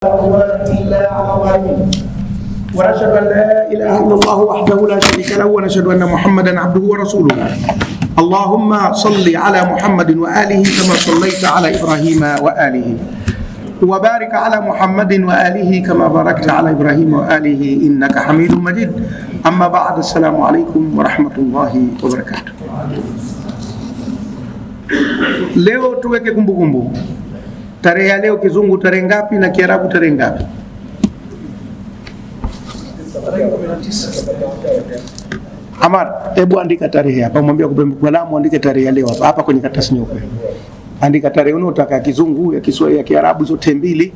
إلا على الظالمين ونشهد أن لا إله إلا الله وحده لا شريك له ونشهد أن محمدا عبده ورسوله. اللهم صل على محمد وآله كما صليت على إبراهيم وآله وبارك على محمد وآله كما باركت على إبراهيم وآله إنك حميد مجيد. أما بعد، السلام عليكم ورحمة الله وبركاته. Leo tuweke kumbukumbu. Tarehe ya leo kizungu tarehe ngapi na kiarabu tarehe ngapi? Amar, hebu andika tarehe hapa. Mwambie kalamu andike tarehe ya leo hapa kwenye karatasi nyeupe. Andika tarehe unayotaka ya kizungu, ya Kiswahili, ya Kiarabu, zote mbili.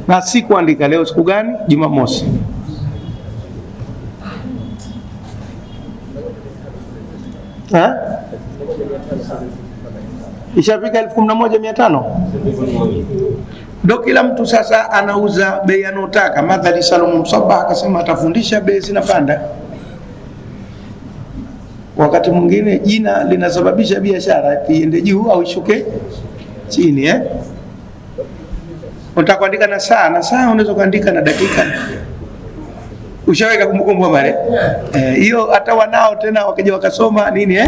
Na siku andika leo siku gani? Jumamosi. Ishafika 11,500. Ndio kila mtu sasa anauza bei anotaka. Madhali Salum Msabah akasema atafundisha bei zinapanda. Wakati mwingine jina linasababisha biashara iende juu au ishuke chini. Unataka kuandika na saa unaweza kuandika na dakika. Ushaweka kumbukumbu habari? Hiyo hata wanao tena wakija wakasoma nini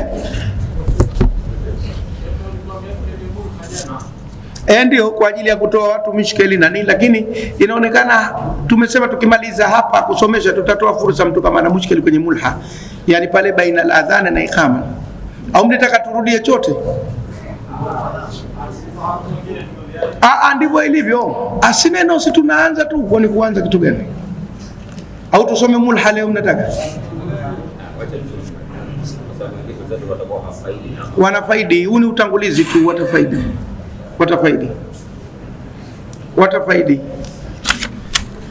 ndio kwa ajili ya kutoa watu mishkeli na nini, lakini inaonekana tumesema tukimaliza hapa kusomesha tutatoa fursa mtu kama na mishkeli kwenye mulha, yani pale baina al-adhan na iqama. Au mnataka turudie chote? Ndivyo ilivyo. Asineno si tunaanza tu, kwani kuanza kitu gani? Au tusome mulha leo mnataka? Wanafaidi, huu ni utangulizi tu, watafaidi.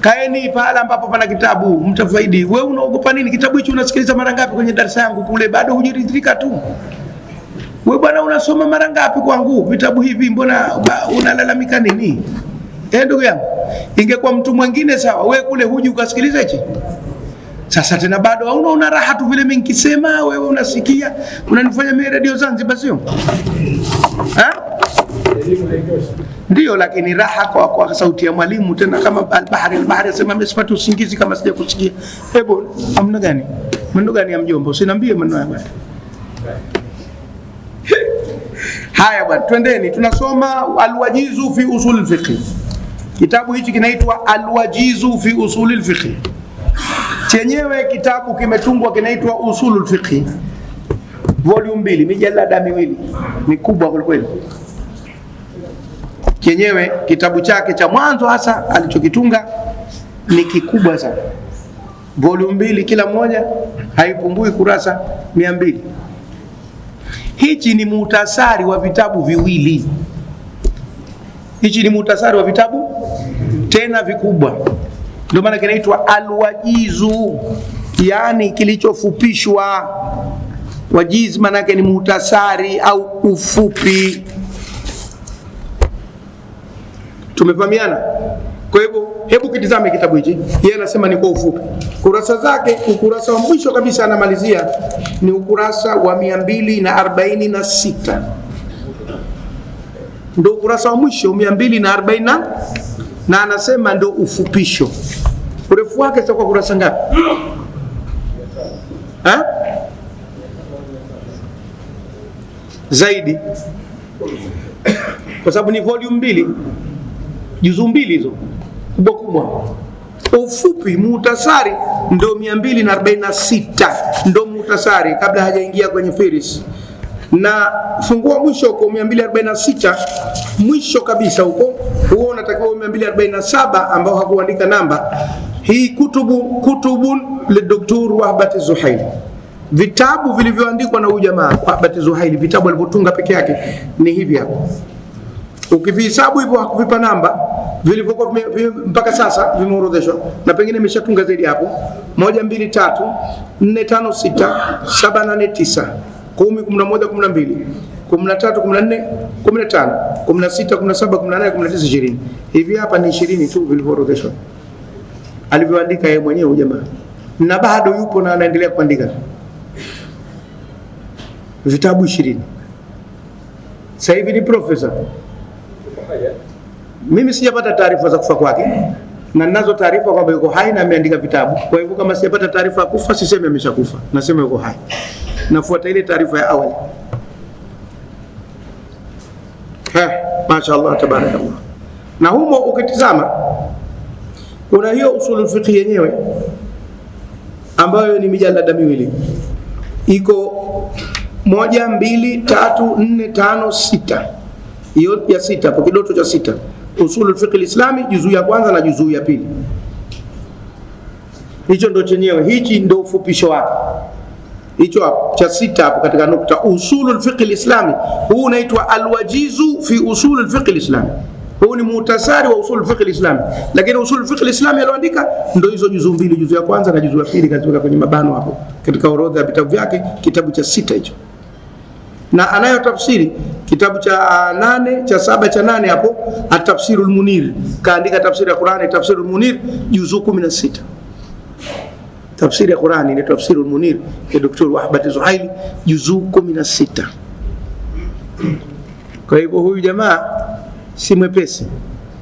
Kaeni pahala ambapo pana kitabu, mtafaidi. Wewe unaogopa nini? Kitabu hicho unasikiliza mara ngapi kwenye darasa yangu kule, bado hujiridhika tu. Wewe bwana unasoma mara ngapi kwangu vitabu hivi, mbona unalalamika nini? Ndugu yangu, ingekuwa mtu mwingine sawa, wewe kule huji ukasikiliza hichi. Sasa tena bado hauna una raha tu vile mimi nikisema wewe unasikia, unanifanya mimi radio Zanzibar sio? Ndio, lakini raha kwa sauti ya mwalimu tena kama al-bahari asema mimi sipati usingizi kama sija kusikia. Hebu amna gani? Maneno gani ya mjomba? Usiniambie maneno haya. Haya bwana, twendeni tunasoma al-wajizu fi usul al-fiqh. Kitabu hichi kinaitwa al-wajizu fi usul al-fiqh. Chenyewe kitabu kimetungwa kinaitwa usulul fiqh. Volume 2, mijalada miwili. Mikubwa kwa kweli. Chenyewe kitabu chake cha mwanzo hasa alichokitunga ni kikubwa sana. Volume 2 kila moja haipungui kurasa 200. Hichi ni muhtasari wa vitabu viwili. Hichi ni muhtasari wa vitabu tena vikubwa. Ndio maana kinaitwa al-wajizu, yani kilichofupishwa. Wajiz maana yake ni muhtasari au ufupi. Tumefahamiana? Kwa hivyo hebu kitizame kitabu hichi. Yeye anasema ni kwa ufupi. Kurasa zake, ukurasa wa mwisho kabisa anamalizia ni ukurasa wa 246. Ndio ukurasa wa mwisho 240 na anasema ndio ufupisho. Urefu wake utakuwa kurasa ngapi? Zaidi. Kwa sababu ni volume 2. Juzu 2 hizo. Kubwa. Ufupi muhtasari ndio 246. Ndio muhtasari kabla hajaingia kwenye firis. Na fungua mwisho kwa 246, mwisho kabisa huko huo unatakiwa 247 ambao hakuandika namba. Hii kutubun lidoktor Wahbat Zuhaili, vitabu vilivyoandikwa na huyu jamaa Wahbat Zuhaili, vitabu alivyotunga peke yake ni hivi hapa. Ukivihesabu hivyo hakuvipa namba, vilivyokuwa mpaka sasa vimeorodheshwa na pengine imeshatunga zaidi hapo. 1 2 3 4 5 6 7 8 9 10 11 12 13 14 15 16 17 18 19 20. Hivi hapa ni 20 tu vilivyoorodheshwa. Alivyoandika yeye mwenyewe jamaa. Na bado yupo na anaendelea kuandika. vitabu 20. Sasa hivi ni profesa. Mimi sijapata taarifa za kufa kwake, na ninazo taarifa kwamba yuko hai na ameandika vitabu. Kwa hivyo kama sijapata taarifa ya kufa, sisemi ameshakufa, nasema yuko hai. Nafuata ile taarifa ya awali. Mashaallah, tabarakallah. Na humo ukitizama kuna hiyo usulul fiqh yenyewe ambayo ni mijalada miwili, iko 1, 2, 3, 4, 5, 6. Hiyo ya 6 hapo, kidoto cha 6, usulul fiqh alislami, juzuu ya kwanza na juzuu ya pili. Hicho ndo chenyewe, hichi ndo ufupisho wake. Hicho hapo cha 6 hapo katika nukta, usulul fiqh alislami. Huu unaitwa alwajizu fi usulul fiqh alislami. Huu ni muhtasari wa usulul fiqh alislami, lakini usulul fiqh alislami alioandika ndo hizo juzuu mbili, juzuu ya kwanza na juzuu ya pili, katika kwenye mabano hapo katika orodha ya vitabu vyake, kitabu cha 6 hicho. Na anayo tafsiri kitabu cha 8 cha 7 cha 8 hapo, at-tafsirul munir, kaandika tafsiri ya Qur'ani, tafsirul munir juzuu 16. Tafsiri ya Qur'ani ni tafsirul munir ya Dr. Wahbat Zuhaili, juzuu 16. Kwa hivyo huyu jamaa si mwepesi.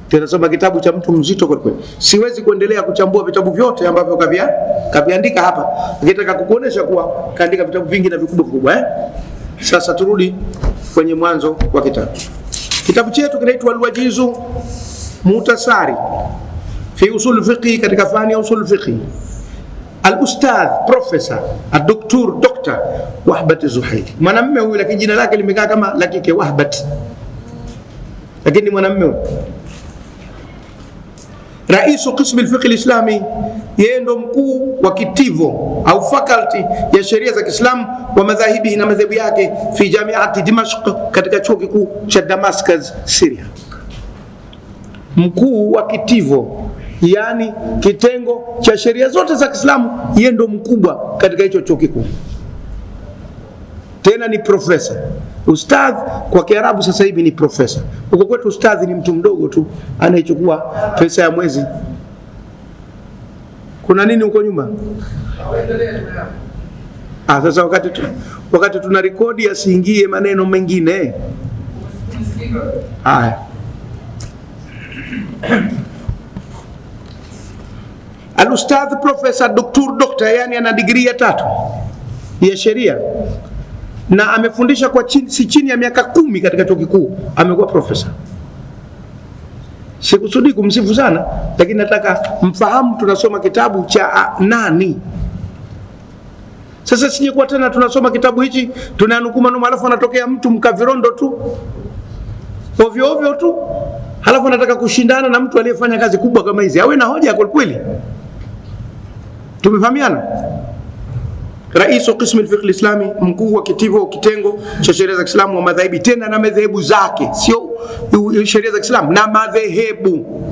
Tunasoma kitabu cha mtu mzito kwa kweli. Siwezi kuendelea kuchambua vitabu vyote ambavyo kaviandika hapa. Ningetaka kukuonesha kuwa kaandika vitabu vingi na vikubwa kubwa. Sasa turudi kwenye mwanzo wa kitabu. Kitabu chetu kinaitwa Al-Wajizu Muhtasari fi usul fiqh, katika fani ya usul fiqh. Al-Ustadh Professor Dr. Wahbat Zuhaili. Mwanamume huyu, lakini jina lake limekaa kama la kike, Wahbat, lakini mwanamume huyu. Raisu qism al-fiqh al-islami, yeye ndo mkuu wa kitivo au faculty ya sheria za Kiislamu wa madhahibi na madhehebu yake fi jamiati Dimashq, katika chuo kikuu cha Damascus, Syria. Mkuu wa kitivo, yani kitengo cha sheria zote za Kiislamu, yeye ndo mkubwa katika hicho chuo kikuu. Tena ni profesa. Ustadh kwa Kiarabu sasa hivi ni profesa. Huko kwetu ustadhi ni mtu mdogo tu anayechukua pesa ya mwezi. Kuna nini huko nyuma? Sasa wakati tuna rekodi asiingie maneno mengine. Haya. Al-Ustadh Professor Dr. yani ana degree ya 3 ya sheria, na amefundisha kwa si chini ya miaka 10 katika chuo kikuu. Amekuwa profesa. Sikusudi kumsifu sana, lakini nataka mfahamu tunasoma kitabu cha nani. Sasa sije kwa tena tunasoma kitabu hichi tunanukuu maneno, alafu anatokea mtu mkavirondo tu ovyo ovyo tu, halafu anataka kushindana na mtu aliyefanya kazi kubwa kama hizi. Awe na hoja kwa kweli. Tumefahamiana? Raisu qism al-fiqh al-islami, mkuu wa kitengo cha sheria za Kiislamu wa madhahibi, tena na madhehebu zake, sio sheria za Kiislamu na madhehebu,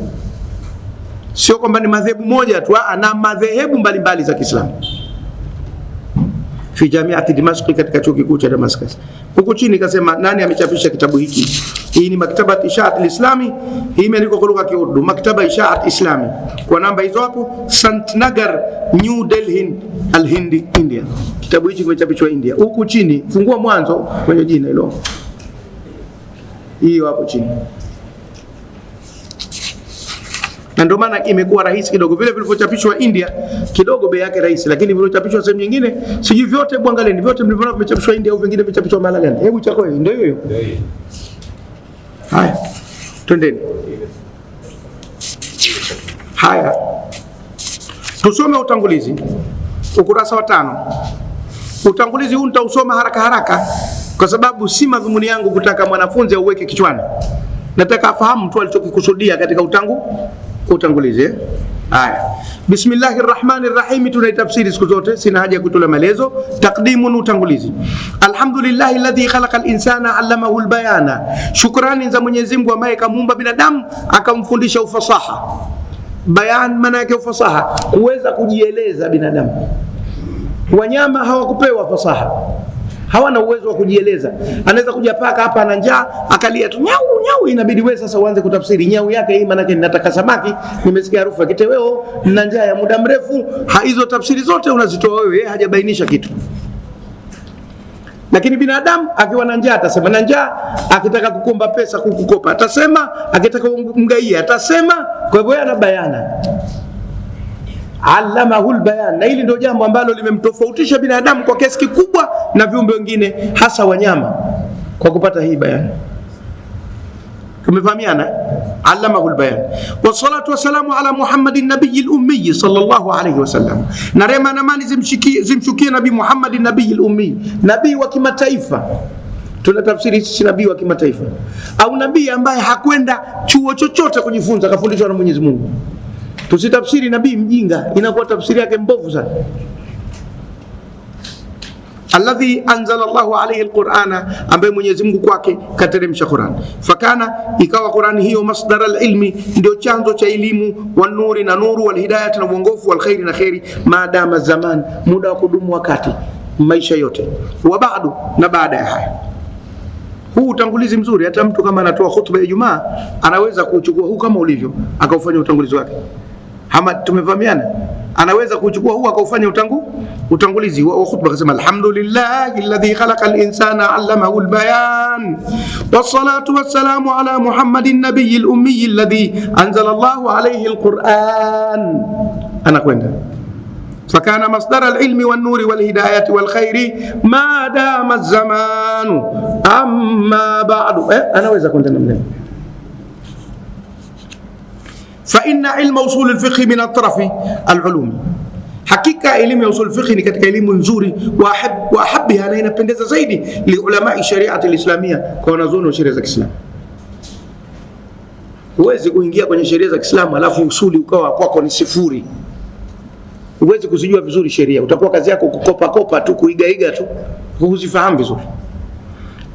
sio kwamba ni madhehebu moja tu, na madhehebu mbalimbali za Kiislamu. Fi jamiati Dimashq, katika chuo kikuu cha Damascus. Huko chini kasema nani amechapisha kitabu hiki. Hii ni Maktabat Ishaat al-Islami, hii imeandikwa kwa lugha ya Kiurdu, Maktaba Ishaat Islami, kwa namba hizo hapo, Santnagar, New Delhi, Al-Hindi, India. Kitabu hiki kimechapishwa India. Huko chini fungua mwanzo kwenye jina hilo, hiyo hapo chini. Na ndio maana imekuwa rahisi kidogo. Vile vilivyochapishwa India kidogo bei yake rahisi, lakini vilivyochapishwa sehemu nyingine sijui vyote, bwangaleni vyote mlivyoona vimechapishwa India au vingine vimechapishwa mahali gani. Hebu chako ndio hiyo. Haya, twendeni. Haya, tusome utangulizi, ukurasa wa 5. Utangulizi huu nitausoma haraka haraka kwa sababu si madhumuni yangu kutaka mwanafunzi auweke kichwani. Nataka afahamu tu alichokikusudia katika utangulizi. Haya, Bismillahirrahmanirrahim, tunaitafsiri siku zote, sina haja kutoa maelezo. Taqdimun, utangulizi. Alhamdulillahi alladhi khalaqal insana allamahu albayana, shukrani za Mwenyezi Mungu ambaye kamuumba binadamu akamfundisha ufasaha. Bayan maana yake ufasaha, kuweza kujieleza binadamu. Wanyama hawakupewa fasaha, hawana uwezo wa kujieleza. Anaweza kuja paka hapa ana njaa akalia tu nyau nyau, inabidi wewe sasa uanze kutafsiri nyau yake hii maana yake ninataka samaki, nimesikia harufu ya kitoweo na njaa ya muda mrefu. Hizo tafsiri zote unazitoa wewe, hajabainisha kitu. Lakini binadamu akiwa na njaa atasema na njaa, akitaka kukuomba pesa kukukopa atasema, akitaka kumgaia atasema. Kwa hivyo yana bayana, allamahu albayan. Na hili ndio jambo ambalo limemtofautisha binadamu kwa kiasi kikubwa na viumbe wengine, hasa wanyama, kwa kupata hii bayana. Tumefahamiana? Allamahu albayan. Wassalatu wassalamu ala Muhammadin nabiyil ummi sallallahu alayhi wasallam. Na rehema na amani zimshukie Nabii Muhammadin nabiyil ummi, nabii wa kimataifa. Tunatafsiri sisi nabii wa kimataifa, au nabii ambaye hakwenda chuo chochote kujifunza, kafundishwa na Mwenyezi Mungu. Tusitafsiri nabii mjinga, inakuwa tafsiri yake mbovu sana. Alladhi anzala Allahu alayhi alqur'ana, ambaye Mwenyezi Mungu kwake kateremsha Qur'an. Fakana, ikawa Qur'ani hiyo masdar alilmi, ndio chanzo cha elimu, wa nuri na nuru, wal hidayah na uongofu, wal khairi na khairi, maadama zaman, muda wa kudumu wakati, maisha yote. Wa ba'du, na baada ya haya. Huu utangulizi mzuri, hata mtu kama anatoa khutba ya Ijumaa anaweza kuchukua huu kama ulivyo akaufanya utangulizi wake. Hamad, tumefahamiana? Anaweza kuchukua huu akaufanya utangulizi wa khutba, akasema alhamdulillahi alladhi khalaqal insana 'allamahu albayan, wassalatu wassalamu ala Muhammadin nabiyil ummi alladhi anzala Allahu alayhi alquran. Anakwenda fakana masdar alilmi wan nuri wal hidayati wal khairi ma dama az-zamanu amma ba'du. Anaweza kwenda namna hiyo. Fa inna ilma usul al-fiqh min at-taraf al-ulum, hakika elimu ya usul fiqh ni katika elimu nzuri, wa habbiha, na inapendeza zaidi li ulama shari'ati al-islamia, kwa wanazuoni wa sheria za Kiislamu. Huwezi kuingia kwenye sheria za Kiislamu alafu usuli ukawa kwako ni sifuri. Huwezi kuzijua vizuri sheria, utakuwa kazi yako kukopa tu, kuigaiga tu, huzifahamu vizuri.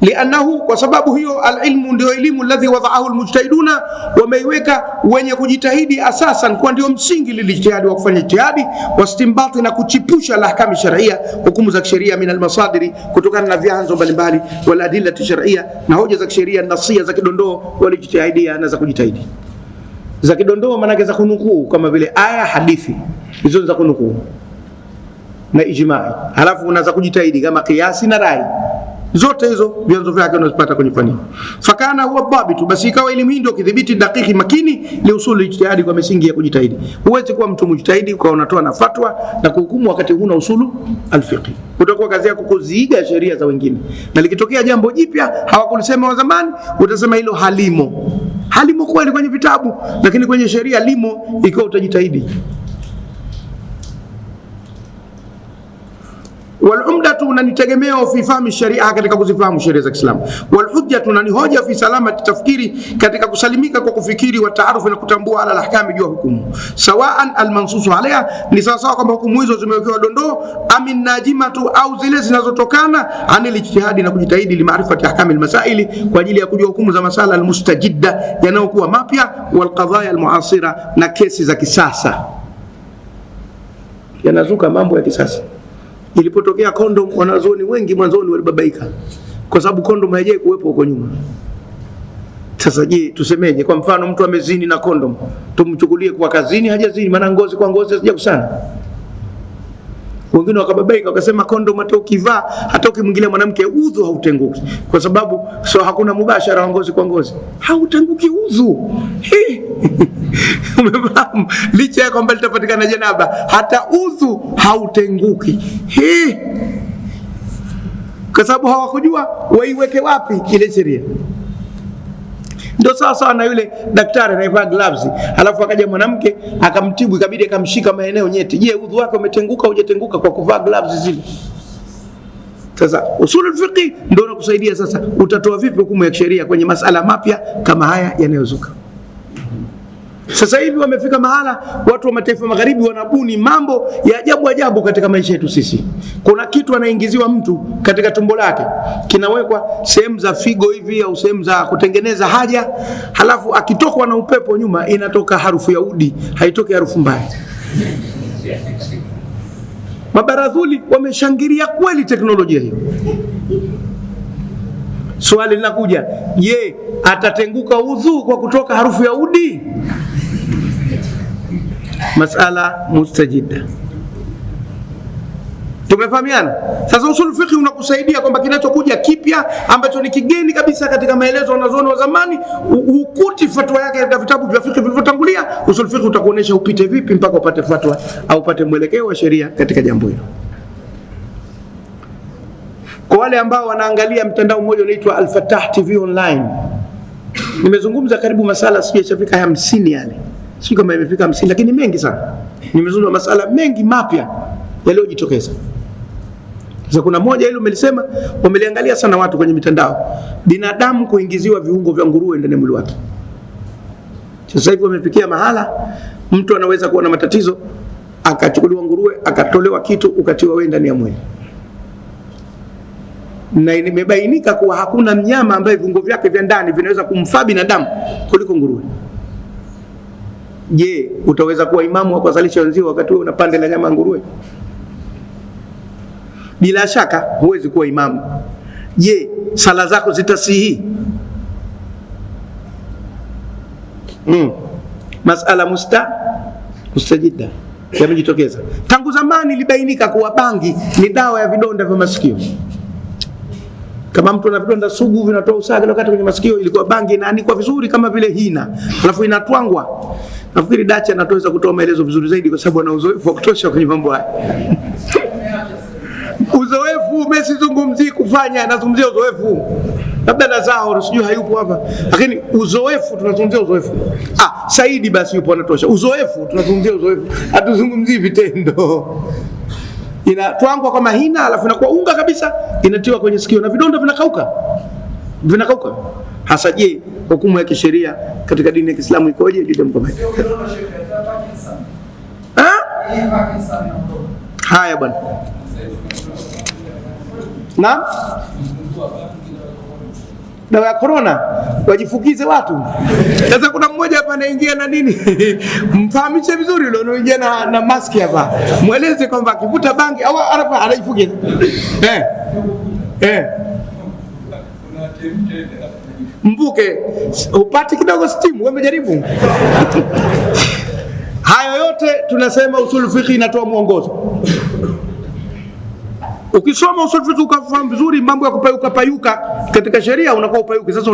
Lianahu, kwa sababu hiyo, alilmu ndio elimu alladhi wadaahu almujtahiduna, wameiweka wenye kujitahidi asasan, kwa ndio msingi lilijtihadi wa kufanya jitihadi, wastimbati, na kuchipusha lahkami sharia, hukumu za kisheria, min almasadiri, kutokana na vyanzo mbalimbali, wal adillati sharia, na hoja za kisheria, nasia za kidondoo, walijitihidia, na za kujitahidi. Za kidondoo maana yake za kunukuu, kama vile aya, hadithi, hizo za kunukuu na ijmaa. Halafu unaanza kujitahidi kama kiasi na rai, zote hizo vyanzo vyake unazipata kwenye fani. Fakana huwa dhabitu, basi ikawa elimu hii ndio kidhibiti dakiki makini li usuli ijtihadi, kwa misingi ya kujitahidi. Huwezi kuwa mtu mujtahidi kwa unatoa na fatwa na kuhukumu wakati huna usulu alfiqh. Utakuwa kazi yako kuziiga sheria za wengine, na likitokea jambo jipya hawakulisema wa zamani, utasema hilo halimo. Halimo kweli kwenye vitabu, lakini kwenye sheria limo, ikiwa utajitahidi. Walumdatu, na nitegemeo fi fahmi sharia, katika kuzifahamu sheria za Kiislamu. Walhujjatu, na ni hoja fi salamati tafkiri, katika kusalimika kwa kufikiri, wa taarufu, na kutambua ala alahkami, jua hukumu. Sawaan almansusu alaiha, ni sawasawa kwamba hukumu hizo zimewekewa dondoo, amin najimatu, au zile zinazotokana anil ijtihadi, na kujitahidi, limaarifati ahkami almasaili, kwa ajili ya kujua hukumu za masala almustajidda, yanayokuwa mapya, walqadhaya almuasira, na kesi za kisasa. Yanazuka mambo ya kisasa. Ilipotokea kondom, wanazuoni wengi mwanzoni walibabaika, kwa sababu kondom haijai kuwepo huko nyuma. Sasa je, tusemeje? Kwa mfano mtu amezini na kondom, tumchukulie kwa kazini hajazini, maana ngozi kwa ngozi hazijakusana. Wengine wakababaika wakasema kondom hata ukivaa, hata ukimwingilia mwanamke udhu hautenguki, kwa sababu hakuna mubashara wa ngozi kwa ngozi, hautenguki udhu. Umefahamu? Licha ya kwamba litapatikana janaba, hata udhu hautenguki. Kwa sababu hawakujua waiweke wapi ile sheria. Ndio sawa na yule daktari anayevaa gloves, alafu akaja mwanamke akamtibu, ikabidi akamshika maeneo nyeti. Je, udhu wake umetenguka au hujatenguka kwa kuvaa gloves zile? Sasa usulul fiqh ndio unakusaidia sasa utatoa vipi hukumu ya sheria kwenye masala mapya kama haya yanayozuka. Sasa hivi wamefika mahala watu wa mataifa magharibi wanabuni mambo ya ajabu katika maisha yetu sisi. Kuna kitu anaingiziwa mtu katika tumbo lake, kinawekwa sehemu za figo hivi au sehemu za kutengeneza haja, halafu akitokwa na upepo nyuma inatoka harufu ya udi, haitoki harufu mbaya. Mabaradhuli wameshangilia kweli teknolojia hiyo. Swali linakuja, je, atatenguka udhu kwa kutoka harufu ya udi? Masala mustajida. Tumefahamiana? Sasa usul fiqh unakusaidia kwamba kinachokuja kipya ambacho ni kigeni kabisa katika maelezo wanazuoni wa zamani, ukuti fatwa yake katika vitabu vya fiqh vilivyotangulia, usul fiqh utakuonesha upite vipi mpaka upate fatwa au upate mwelekeo wa sheria katika jambo hilo. Kwa wale ambao wanaangalia mtandao mmoja unaitwa Al-Fatah TV Online, nimezungumza karibu masala sijafika 50 yale. Sio kama imefika 50 lakini mengi sana. Nimezungumza masala mengi mapya yaliyojitokeza. Sasa kuna moja ile umelisema, wameliangalia sana watu kwenye mitandao, binadamu kuingiziwa viungo vya nguruwe ndani ya mwili wake. Sasa hivi wamefikia mahala mtu anaweza kuwa na matatizo akachukuliwa nguruwe akatolewa kitu ukatiwa wewe ndani ya mwili. Na imebainika kuwa hakuna mnyama ambaye viungo vyake vya ndani vinaweza kumfaa binadamu kuliko nguruwe. Je, utaweza kuwa imamu wa kuwasalisha wenzio wakati wewe unapanda la nyama nguruwe? Bila shaka huwezi kuwa imamu. Je, sala zako zitasihi? Masala mustajida yamejitokeza. Tangu zamani libainika kuwa bangi ni dawa ya vidonda vya masikio. Kama mtu ana vidonda sugu vinatoa usaga wakati kwenye masikio, ilikuwa bangi inaandikwa vizuri kama vile hina, alafu inatwangwa. Nafikiri Dacha anatoweza kutoa maelezo vizuri zaidi kwa sababu ana uzoefu wa kutosha kwenye mambo haya. Uzoefu mesizungumzii kufanya, nazungumzia uzoefu. Labda Nazao sijui hayupo hapa, lakini uzoefu tunazungumzia uzoefu. Saidi basi yupo anatosha. Uzoefu tunazungumzia uzoefu, hatuzungumzii vitendo. Inatwangwa kama hina, alafu inakuwa unga kabisa, inatiwa kwenye sikio na vidonda vinakauka. Hasa je, hukumu ya kisheria katika dini ya Kiislamu ikoje? Haya bwana. Na dawa ya corona wajifukize watu. Sasa kuna mmoja hapa anaingia na nini? Mfahamishe vizuri yule anaingia na maski hapa. Mueleze kwamba akivuta bangi au anajifukiza. Mvuke upate kidogo steam, wewe umejaribu? Hayo yote tunasema usul fiqh inatoa mwongozo. Ukisoma usul fiqh ukafahamu vizuri mambo ya kupayuka katika sheria, unakuwa upayuki. Sasa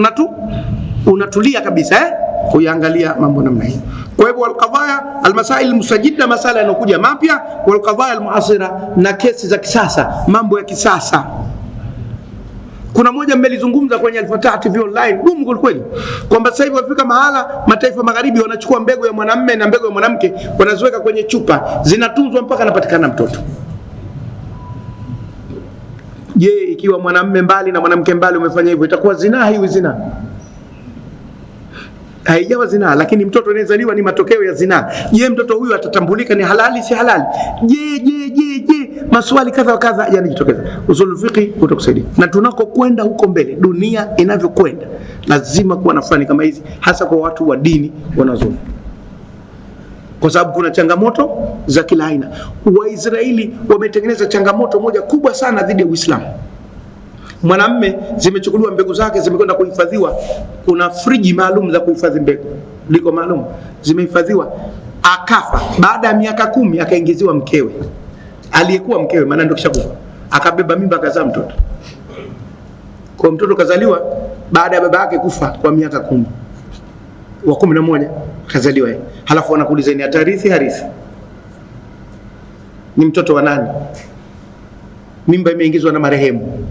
unatulia kabisa kuangalia mambo namna hii. Kwa hivyo al-qadaya al-masail mustajida, masala yanokuja mapya, wal-qadaya al-muasira, na kesi za kisasa, mambo ya kisasa. Kuna moja mmelizungumza kwenye Al-Fatah TV Online, gumu kweli, kwamba sasa hivi wafika mahala mataifa magharibi wanachukua mbegu ya mwanamume na mbegu ya mwanamke wanaziweka kwenye chupa, zinatunzwa mpaka anapatikana mtoto. Je, ikiwa mwanamume mbali na mwanamke mbali umefanya hivyo, itakuwa zinaa? Hiyo zinaa haijawa zinaa, lakini mtoto anayezaliwa ni matokeo ya zinaa. Je, mtoto huyu atatambulika ni halali si halali? Je, maswali kadha wa kadha yanajitokeza. Usul fiqh utakusaidia. Na tunakokwenda huko mbele, dunia inavyokwenda, lazima kuwa na fani kama hizi, hasa kwa watu wa dini wanazuoni, kwa sababu kuna changamoto za kila aina. Waisraeli wametengeneza changamoto moja kubwa sana dhidi ya Uislamu. Mwanamume zimechukuliwa mbegu zake, zimekwenda kuhifadhiwa. Kuna friji maalum za kuhifadhi mbegu, liko maalum, zimehifadhiwa. Akafa baada ya miaka 10, akaingiziwa mkewe, aliyekuwa mkewe, maana ndio kishakufa, akabeba mimba, akazaa mtoto. Kwa mtoto kazaliwa baada ya baba yake kufa kwa miaka 10, wa 11 kazaliwa yeye. Halafu wanakuuliza ni atarithi harithi, ni mtoto wa nani? Mimba imeingizwa na marehemu.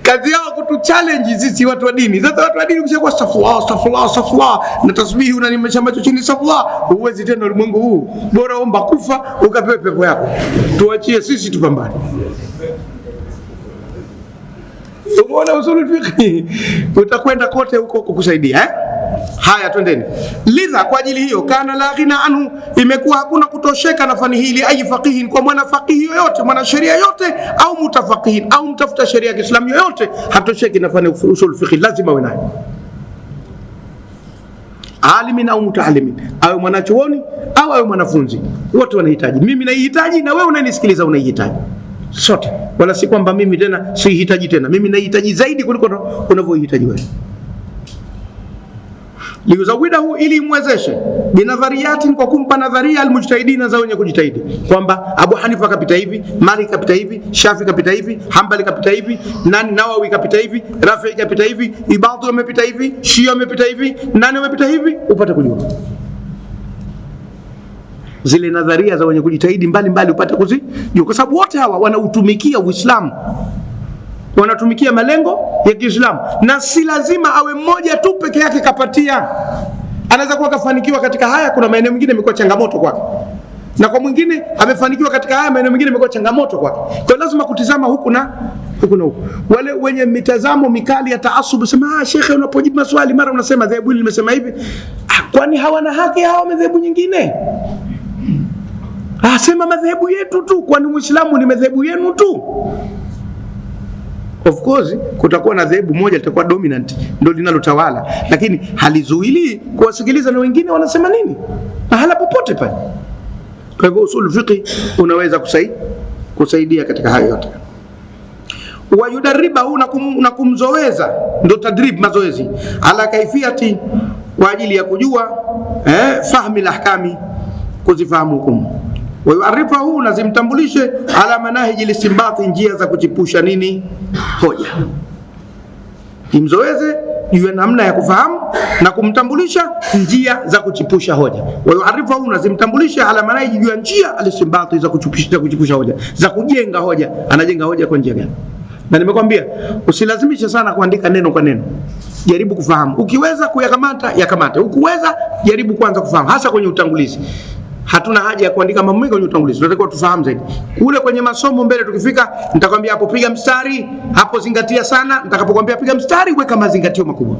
Kazi yao kutu challenge sisi watu wa dini. Sasa watu wa dini ukishakuwa astaghfirullah na tasbihi unanimesha macho chini astaghfirullah, huwezi tena ulimwengu huu. Bora omba kufa ukapewe pepo yako. Tuachie sisi tupambane. Umeona usul fiqh utakwenda kote huko kukusaidia Haya, twendeni. Lidha, kwa ajili hiyo, kana la ghina anhu, imekuwa hakuna kutosheka na fani hili, ayi faqihin, kwa mwana faqihi yoyote, mwana sheria yote, au mutafaqihin, au mtafuta sheria ya Kiislamu yoyote, hatosheki na fani usul fiqh, lazima awe nayo. Alimin au mutaalimin, awe mwanachuoni au awe mwanafunzi, wote wanahitaji. Mimi naihitaji na wewe unanisikiliza unaihitaji. Sote, wala si kwamba mimi tena sihitaji tena. Mimi naihitaji zaidi kuliko unavyohitaji wewe. liyuzawidahu, ili imwezeshe, binadhariyatin, kwa kumpa nadharia almujtahidina, za wenye kujitahidi, kwamba Abu Hanifa kapita hivi, Malik kapita hivi, Shafi kapita hivi, Hanbali kapita hivi, nani Nawawi kapita hivi, Rafi kapita hivi, Ibadhi wamepita hivi, Shia wamepita hivi, nani wamepita hivi, upate kujua zile nadharia za wenye kujitahidi mbalimbali, upate kuzijua, kwa sababu wote hawa wanautumikia Uislamu, wanatumikia malengo ya Kiislamu, na si lazima awe mmoja tu peke yake kapatia. Anaweza kuwa kafanikiwa katika haya, kuna maeneo mengine imekuwa changamoto kwake, na kwa mwingine amefanikiwa katika haya, maeneo mengine imekuwa changamoto kwake. Kwa lazima kutizama huku na huku. Wale wenye mitazamo mikali ya taasub sema, shekhe, unapojibu maswali mara unasema dhehebu hili limesema hivi. Kwani hawana haki hawa madhehebu nyingine? Sema madhehebu yetu tu, kwani Muislamu ni madhehebu yenu tu? Of course kutakuwa na dhehebu moja litakuwa dominant, ndio linalotawala, lakini halizuili kuwasikiliza na wengine wanasema nini mahala popote pale. Kwa hivyo usul fiqh unaweza kusaidia katika hayo yote. Wayudaribahu, na kumzoeza, ndio tadrib, mazoezi, ala kaifiyati, kwa ajili ya kujua fahmi lahkami, kuzifahamu hukumu. Wayuarifahu, na zimtambulishe, ala manahiji listinbati, njia za kuchipusha nini hoja. Imzoeze juu ya namna ya kufahamu na kumtambulisha njia za kuchipusha hoja. Wayuarifahu, na zimtambulishe, ala manahiji, juu ya njia alistinbati, za kuchipusha hoja, za kujenga hoja. Anajenga hoja kwa njia gani? Na nimekwambia usilazimishe sana kuandika neno kwa neno, jaribu kufahamu. Ukiweza kuyakamata yakamate, ukiweza jaribu kwanza kufahamu, hasa kwenye utangulizi. Hatuna haja ya kuandika mambo mengi kwenye utangulizi, tunatakiwa tufahamu zaidi. Kule kwenye masomo mbele tukifika, nitakwambia hapo piga mstari, hapo zingatia sana. Nitakapokuambia piga mstari, weka mazingatio makubwa.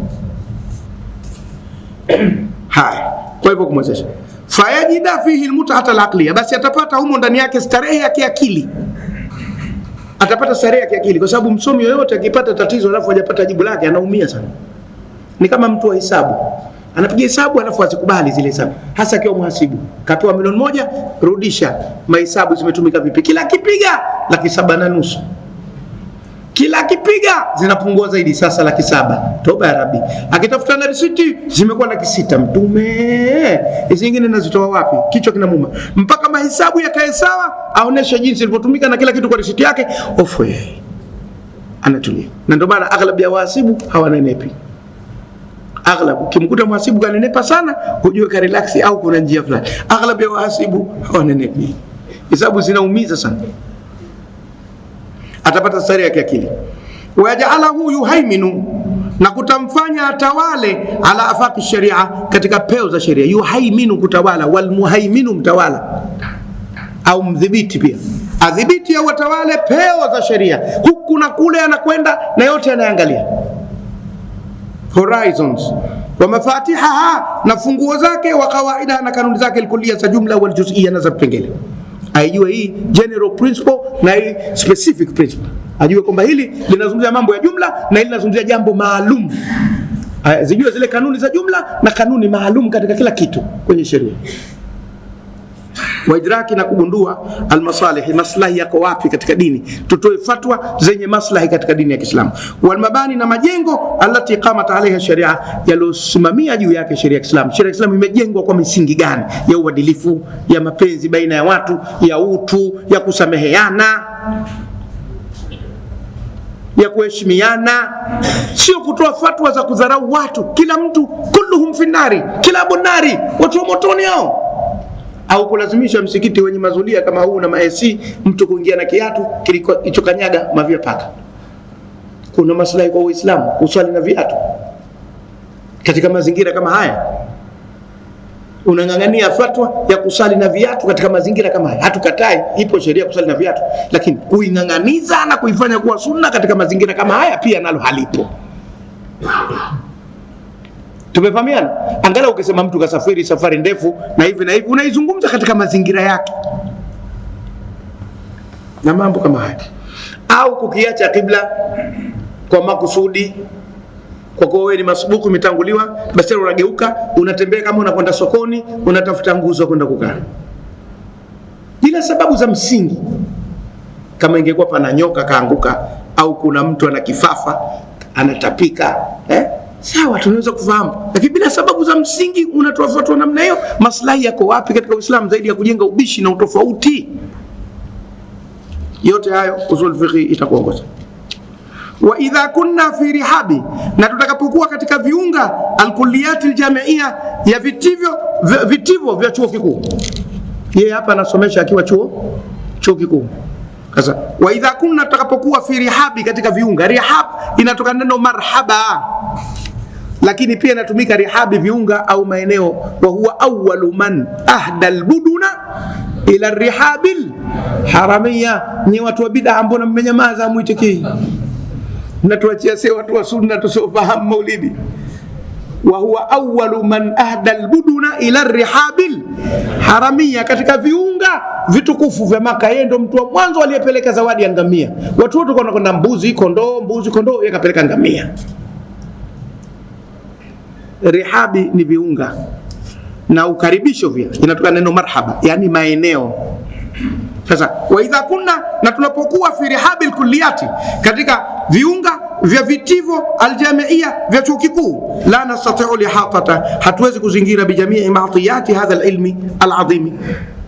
Haya, kwa hivyo kumwezesha, fayajida fihi almut'ata alaqliya, basi atapata humo ndani yake starehe ya kiakili. Atapata starehe ya kiakili, kwa sababu msomi yoyote akipata tatizo alafu hajapata jibu lake anaumia sana. Ni kama mtu wa hesabu, anapiga hesabu alafu azikubali zile hesabu, hasa akiwa mhasibu. Kapewa milioni 1, rudisha mahesabu zimetumika vipi. Kila akipiga 7.5, kila akipiga zinapungua zaidi, sasa 700,000. Toba ya Rabbi. Akitafuta na risiti zimekuwa 600,000. Mtume, hizo nyingine nazitoa wapi? Kichwa kinamuma. Mpaka mahesabu yakae sawa, aonesha jinsi ilivyotumika na kila kitu kwa risiti yake, ofe, anatulia. Na ndio maana aghlabu ya wahasibu hawanenepi. Aghlabu kimkuta mhasibu kanenepa sana, hujue ka relax au kuna njia fulani. Aghlabu ya wahasibu hawanenepi, hesabu zinaumiza sana. Atapata starehe ya kiakili. Wajalahu yuhaiminu, na kutamfanya atawale, ala afaqi sharia, katika peo za sheria. Yuhaiminu, kutawala, wal muhaiminu, mtawala au mdhibiti pia. Adhibiti au atawale peo za sheria, huku na kule anakwenda na yote anaangalia. Horizons wa mafatihaha, na funguo zake, wa kawaida, na kanuni zake, alkuliya, za jumla, wal juz'iyya, na za vipengele. Aijue hii general principle na hii specific principle, ajue kwamba hili linazungumzia mambo ya jumla na hili linazungumzia jambo maalum. Zijue zile kanuni za jumla na kanuni maalum katika kila kitu kwenye sheria. Waidraki, na kugundua almasalih, maslahi yako wapi katika dini, tutoe fatwa zenye maslahi katika dini ya Kiislamu. Walmabani, na majengo, allati qamat alaiha sharia, yalosimamia juu yake sheria ya Kiislamu. Sheria ya Kiislamu imejengwa kwa misingi gani? Ya uadilifu, ya mapenzi baina ya watu, ya utu, ya kusameheana, ya kuheshimiana, sio kutoa fatwa za kudharau watu. Kila mtu, kulluhum finari, kila bonari, watu wa motoni hao. Au kulazimisha msikiti wenye mazulia kama huu na ma-AC mtu kuingia na kiatu kilichokanyaga mavia paka. Kuna maslahi kwa Uislamu kuswali na viatu katika mazingira kama haya? Unang'ang'ania fatwa ya kusali na viatu katika mazingira kama haya? Hatukatai, ipo sheria kusali na viatu, lakini kuing'ang'aniza na kuifanya kuwa sunna katika mazingira kama haya pia nalo halipo. Tumefahamiana? Angalau ukisema mtu kasafiri safari ndefu na hivi na hivi, unaizungumza katika mazingira yake na mambo kama haya. Au kukiacha kibla kwa makusudi, kwa kuwa wewe ni masbuku umetanguliwa, basi unageuka, unatembea kama unakwenda sokoni, unatafuta nguzo kwenda kukaa bila sababu za msingi. Kama ingekuwa pana nyoka kaanguka, au kuna mtu ana kifafa anatapika, sawa, tunaweza kufahamu, lakini bila sababu za msingi unatoa fatwa namna hiyo, maslahi yako wapi katika Uislamu zaidi ya kujenga ubishi na utofauti? Yote hayo usul fiqh itakuongoza. Wa idha kunna fi rihabi, na tutakapokuwa katika viunga alkulliyat aljamiia, ya vitivo vya chuo kikuu. Yeye hapa anasomesha akiwa chuo kikuu. Sasa wa idha kunna, tutakapokuwa fi rihabi, katika viunga. Rihab inatoka neno marhaba, lakini pia inatumika rihabi viunga au maeneo. Wa huwa awwalu man ahda albuduna ila rihabil haramia. Ni watu wa bid'a, mbona mmenyamaza, muitikii? Mnatuachia sisi watu wa sunna tusiofahamu maulidi. Wa huwa awwalu man ahda albuduna ila rihabil haramia, katika viunga vitukufu vya Maka. Yeye ndo mtu wa mwanzo aliyepeleka zawadi ya ngamia. Watu wote wanakwenda mbuzi kondoo, yeye kapeleka ngamia. Rihabi ni viunga, na ukaribisho pia inatoka neno marhaba, yani maeneo. Sasa wa idha kunna, na tunapokuwa fi rihabil kulliyati, katika viunga vya vitivo aljamiia vya chuo kikuu, la nastati'u lihatata, hatuwezi kuzingira bijamii maatiyati hadha alilmi alazim,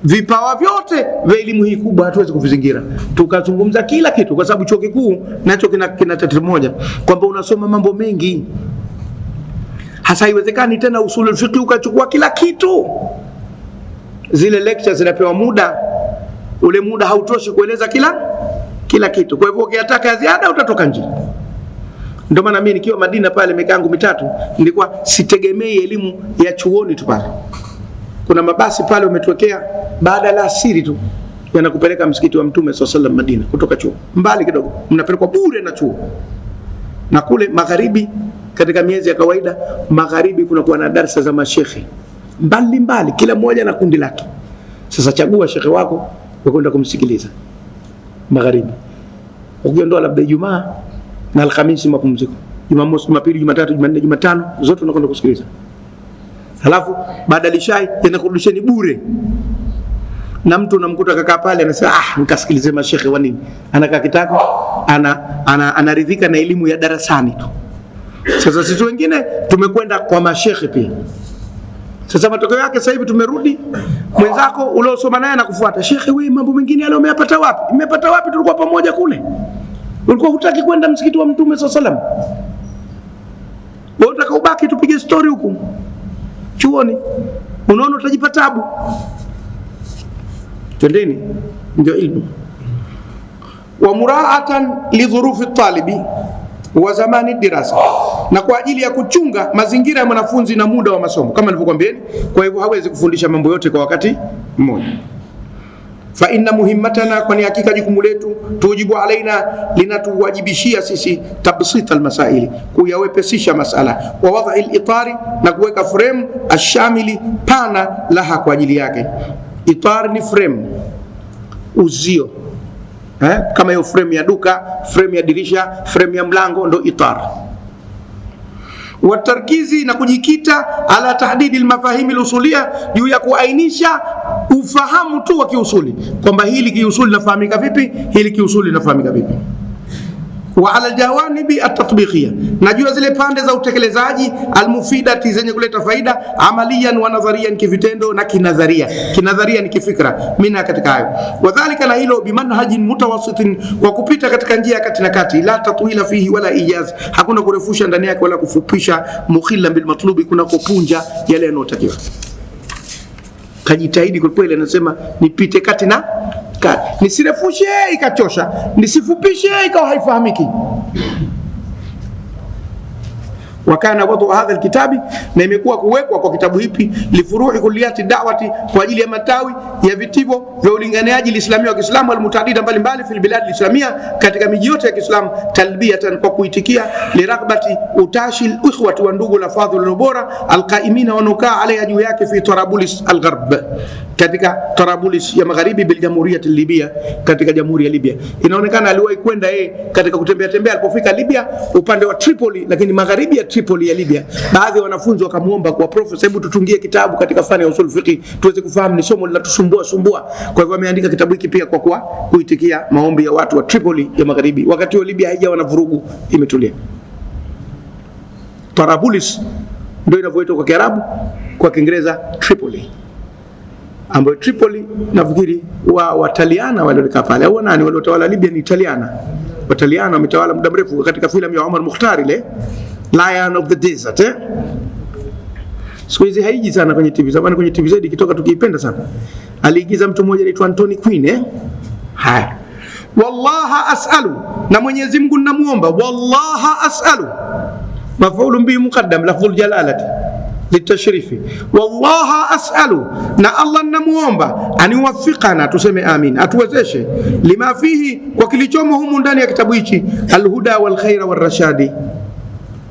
vipawa vyote vya elimu hii kubwa hatuwezi kuvizingira tukazungumza kila kitu, kwa sababu chuo kikuu nacho kina tatizo moja, kwamba unasoma mambo mengi. Hasa haiwezekani tena usulul fiqh ukachukua kila kitu. Zile lectures zinapewa muda, ule muda hautoshi kueleza kila kitu. Kwa hivyo ukitaka ziada utatoka nje. Ndio maana mimi nikiwa Madina pale miaka yangu mitatu, nilikuwa sitegemei elimu ya chuoni tu pale. Kuna mabasi pale umetokea baada la asiri tu yanakupeleka msikiti wa Mtume SAW Madina, kutoka chuo mbali kidogo, mnapelekwa bure na chuo. Na kule magharibi, katika miezi ya kawaida magharibi, kuna kuwa na darasa za mashekhe mbali, kila mmoja na kundi lake. Sasa chagua shekhe wako ukwenda kumsikiliza magharibi. Ukiondoa labda Ijumaa na Alhamisi mapumziko, Jumamosi, Jumapili, Jumatatu, Jumanne, Jumatano zote unakwenda kusikiliza. Halafu baada ya ishai yanakurudisheni bure. Na mtu unamkuta kakaa pale anasema nikasikilize mashekhe wa nini? Anakaa kitako, anaridhika na elimu ya darasani tu. Sasa sisi wengine tumekwenda kwa mashekhe pia. Sasa matokeo yake sasa hivi tumerudi, mwenzako uliosoma naye anakufuata, shekhe wewe mambo mengine yale umeyapata wapi? Nimepata wapi? Tulikuwa pamoja kule. Ulikuwa hutaki kwenda msikiti wa Mtume SAW. Wewe unataka ubaki tupige story huku chuoni. Unaona utajipa tabu. Twendeni, ndio ilmu. Wa muraatan li dhurufi talibi wa zamani dirasa, na kwa ajili ya kuchunga mazingira ya mwanafunzi na muda wa masomo, kama nilivyokuambieni. Kwa hivyo hawezi kufundisha mambo yote kwa wakati mmoja. Fa inna muhimmatana, kwani hakika jukumu letu, tujibu alaina, linatuwajibishia sisi, tabsita almasaili, kuyawepesisha masala, wa wad'i al-itari, na kuweka frame ashamili, pana laha, kwa ajili yake. Itar ni frame, uzio, kama hiyo frame ya duka, frame ya dirisha, frame ya mlango, ndo itar. Watarkizi, na kujikita ala tahdidi almafahimi alusulia, juu ya kuainisha ufahamu tu wa kiusuli, kwamba hili kiusuli nafahamika vipi, hili kiusuli nafahamika vipi. Wa ala aljawanibi atatbiqiyya, na juu zile pande za utekelezaji, almufidati, zenye kuleta faida, amaliyan wa nadhariyan, kivitendo na kinadharia. Kinadharia ni kifikra, mina katika hayo. Wadhālika, na hilo, bimanhajin mutawassitin, kwa kupita katika njia ya kati na kati, la tatwila fihi wala ijaz, hakuna kurefusha ndani yake wala kufupisha, mukhillan bil matlubi, kuna kupunja yale yanayotakiwa. Kajitahidi kwa kweli, anasema nipite kati na kati, nisirefushe ikachosha, nisifupishe ikawa haifahamiki. Wakana wadu hadha alkitabi, na imekuwa kuwekwa kwa kitabu hipi, lifuru'i kulliyati da'wati, kwa ajili ya matawi ya vitivo vya ulinganiaji lislamia wa Kiislamu, almutaadida mbalimbali fil bilad alislamia, katika miji yote ya Kiislamu, talbiyatan, kwa kuitikia, liraghbati, utashi alikhwati, wa ndugu la fadhil bora, alqaimina, wanukaa alayha, juu yake, fi Tarabulis algharb, katika Tarabulis ya magharibi, bil jamhuriyat libya, katika jamhuri ya Libya. Inaonekana aliwahi kwenda yeye katika kutembea alipofika Libya upande wa Tripoli, lakini magharibi ya Tripoli ya Libya, baadhi ya wanafunzi wakamuomba kwa profesa, hebu tutungie kitabu katika fani ya usul fiqh tuweze kufahamu, ni somo linatusumbua. Kwa hivyo ameandika kitabu hiki pia kwa kuitikia maombi ya watu wa Tripoli ya magharibi, wakati wa Libya haijawa na vurugu, imetulia. Tarabulis ndio inavyoitwa kwa Kiarabu, kwa Kiingereza Tripoli, ambayo Tripoli nafikiri Wataliana waliolika pale au nani waliotawala Libya ni Italiana. Wataliana wametawala muda mrefu. Katika filamu ya Omar Mukhtar ile Lion of the Desert siku hizi haiji sana kwenye TV. Zamani kwenye TV zaidi kitoka tukiipenda sana. Aliigiza mtu mmoja anaitwa Anthony Quinn haya. Wallaha as'alu, na Mwenyezi Mungu ninamuomba. Wallaha as'alu maf'ulun bihi muqaddam lafdhul jalalati litashrifi. Wallaha as'alu, na Allah ninamuomba, aniwafikana, tuseme amin, atuwezeshe, lima fihi, kwa kilichomo humu ndani ya kitabu hichi, alhuda wal khaira wal rashadi,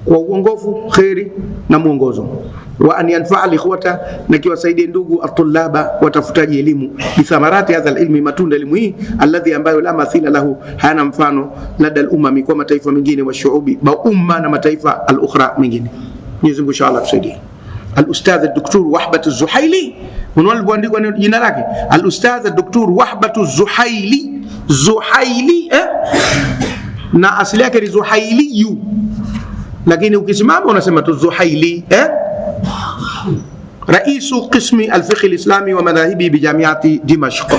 kwa uongofu, khairi na muongozo, wa an yanfa'a al-ikhwata, na kiwasaidie ndugu at-tullaba, watafutaji elimu, bithamarati hadha al-ilmi, matunda elimu hii, alladhi, ambayo la mathila lahu, hana mfano, lada al-umami, kwa mataifa mengine, wa shu'ubi, ba umma, na mataifa al-ukhra mengine. Mwenyezi Mungu inshallah tusaidie. Al-Ustadh Dr. Wahbat Az-Zuhaili, unalipoandikwa jina lake Al-Ustadh Dr. Wahbat Az-Zuhaili, Zuhaili na asili yake ni Zuhailiyu, lakini ukisimama unasema tu Zuhaili Raisu qismi al-fiqh al-islami wa madhahibi bi jamiati Dimashq,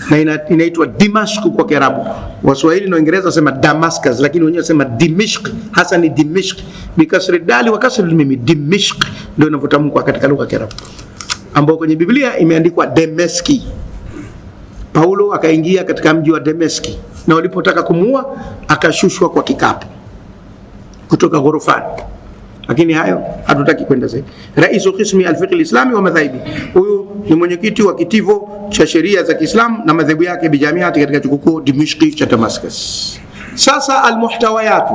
na inaitwa Dimashq kwa Kiarabu. Waswahili na Uingereza wasema Damascus, lakini wenyewe wasema Dimishq, hasa ni Dimishq bi kasri dali wa kasri al-mim. Dimishq ndio inavyotamkwa katika lugha ya Kiarabu, ambao kwenye Biblia imeandikwa Dameski. Paulo akaingia katika mji wa Dameski, na walipotaka kumuua akashushwa kwa kikapu kutoka ghorofani. Lakini hayo hatutaki kwenda zaidi. Raisu qismi al-fiqh al-islami wa madhahibi, huyu ni mwenyekiti wa kitivo cha sheria za Kiislamu na madhehebu yake bijamiati katika chuo kikuu Dimishki cha Damascus. Sasa almuhtawayatu,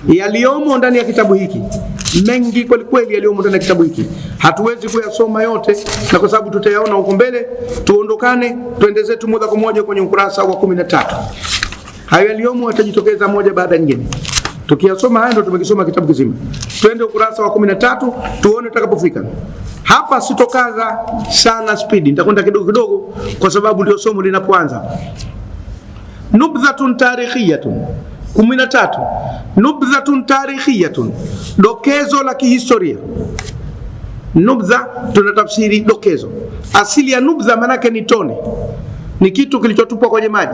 yaliomo ndani ya kitabu hiki mengi kweli kweli, yaliomo ndani ya kitabu hiki hatuwezi kuyasoma yote, na kwa sababu tutayaona huko mbele, tuondokane tuende zetu moja kwa moja kwenye ukurasa wa 13. Hayo yaliomo yatajitokeza moja baada ya nyingine. Tukiyasoma haya ndio tumekisoma kitabu kizima. Twende ukurasa wa 13 tuone tutakapofika. Hapa sitokaza sana speed, nitakwenda kidogo kidogo kwa sababu ndio somo linapoanza. Nubdhatun tarikhiyatun 13. Nubdhatun tarikhiyatun, dokezo la kihistoria. Nubdha tunatafsiri dokezo. Asili ya nubdha manake ni tone, ni kitu kilichotupwa kwenye maji.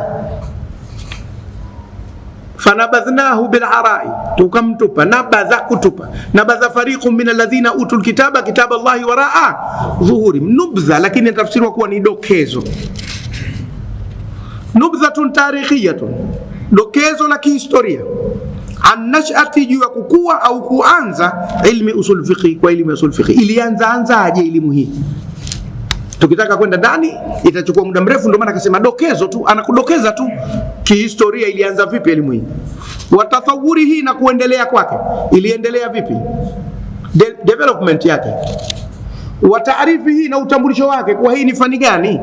Fanabadhnahu bil'arai, tukamtupa. Nabadha, kutupa. Nabadha fariqun min alladhina utul kitaba kitaba Allahi waraa dhuhuri. Nubdha, lakini tafsiriwa kuwa ni dokezo. Nubdhatun tarikhiyatun, dokezo la kihistoria. An nash'ati, juu ya kukua au kuanza ilmi usul fiqh, kwa ilmu usul fiqh. Ilianza anzaje elimu hii? Tukitaka kwenda ndani itachukua muda mrefu, ndio maana akasema dokezo tu, anakudokeza tu kihistoria ilianza vipi elimu hii. Watatawuri hii, na kuendelea kwake, iliendelea vipi, development yake. Wa taarifi hii, na utambulisho wake, kwa hii ni fani gani.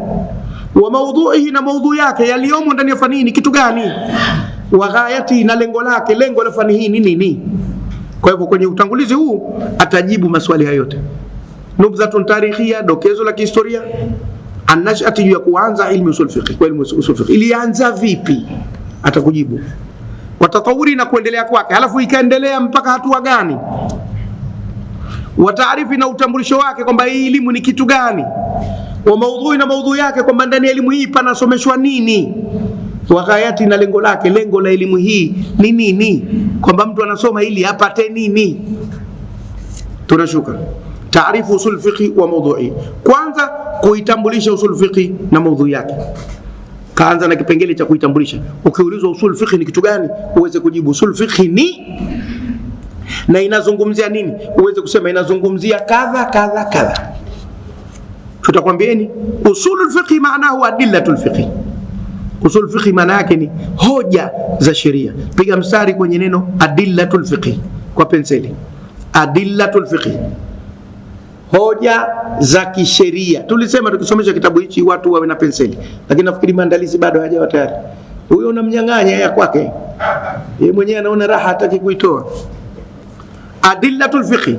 Wa maudhuihi, na maudhui yake, yaliomo ndani ya fani hii ni kitu gani. Wa ghayati, na lengo lake, lengo la fani hii ni nini. Kwa hivyo kwenye utangulizi huu atajibu maswali hayo yote. Nubdhatun tarikhia, dokezo la kihistoria. An-nash'ati, juu ya kuanza ilmu usul fiqh, kwa ilmu usul fiqh ilianza vipi, atakujibu. Watatawuri, na kuendelea kwake, halafu ikaendelea mpaka hatua gani. Wa taarifi, na utambulisho wake, kwamba hii elimu ni kitu gani. Wa maudhui, na maudhui yake, kwamba ndani ya elimu hii panasomeshwa nini. Wa ghayati, na lengo lake, lengo la elimu hii ni nini, kwamba mtu anasoma ili apate nini. Tunashuka taarifu usul fiqh wa maudhui. Kwanza kuitambulisha usul fiqh na maudhui yake. Kaanza na kipengele cha kuitambulisha. Ukiulizwa usul fiqh ni kitu gani, uweze kujibu usul fiqh ni, na inazungumzia nini, uweze kusema inazungumzia kadha kadha kadha. Tutakwambieni usulul fiqh maanahu adillatul fiqh. Usul fiqh maana yake ni hoja za sheria. Piga mstari kwenye neno adillatul fiqh kwa penseli. Adillatul fiqh, hoja za kisheria. Tulisema tukisomesha kitabu hichi watu wawe na penseli, lakini nafikiri maandalizi bado hajawa tayari. Huyo unamnyang'anya ya kwake, yeye mwenyewe anaona raha, hataki kuitoa. Adillatul fiqh,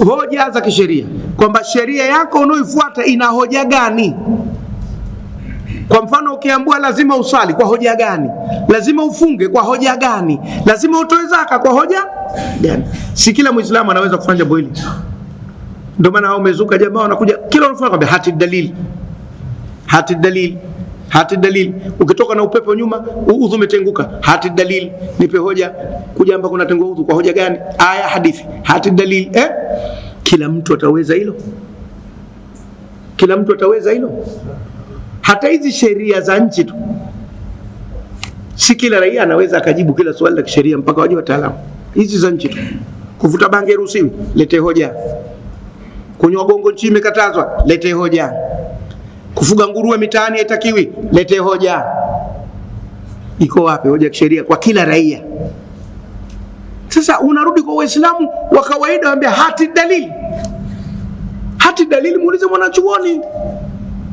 hoja za kisheria, kwamba sheria yako unaoifuata ina hoja gani. Kwa mfano, ukiambiwa lazima usali, kwa hoja gani? Lazima ufunge, kwa hoja gani? Lazima utoe zaka, kwa hoja gani? Si kila Muislamu anaweza kufanya jambo hili. Ndio maana hao umezuka jamaa wanakuja kila wanafanya kwamba hati dalil, hati dalil, hati dalil. Ukitoka na upepo nyuma, udhu umetenguka, hati dalil, nipe hoja. Kuja hapa kuna tengua udhu kwa hoja gani? Aya, hadithi, hati dalil. Kila mtu ataweza hilo? Kila mtu ataweza hilo? Hata hizi sheria za nchi tu, si kila raia anaweza akajibu kila swali la kisheria mpaka waje wataalamu. Hizi za nchi tu. Kuvuta bangi haruhusiwi, lete hoja. Kunywa gongo nchi imekatazwa, lete hoja. Kufuga nguruwe mitaani haitakiwi, lete hoja. Iko wapi hoja ya kisheria kwa kila raia? Sasa unarudi kwa Waislamu wa kawaida, waambia hati dalili. Hati dalili muulize mwanachuoni,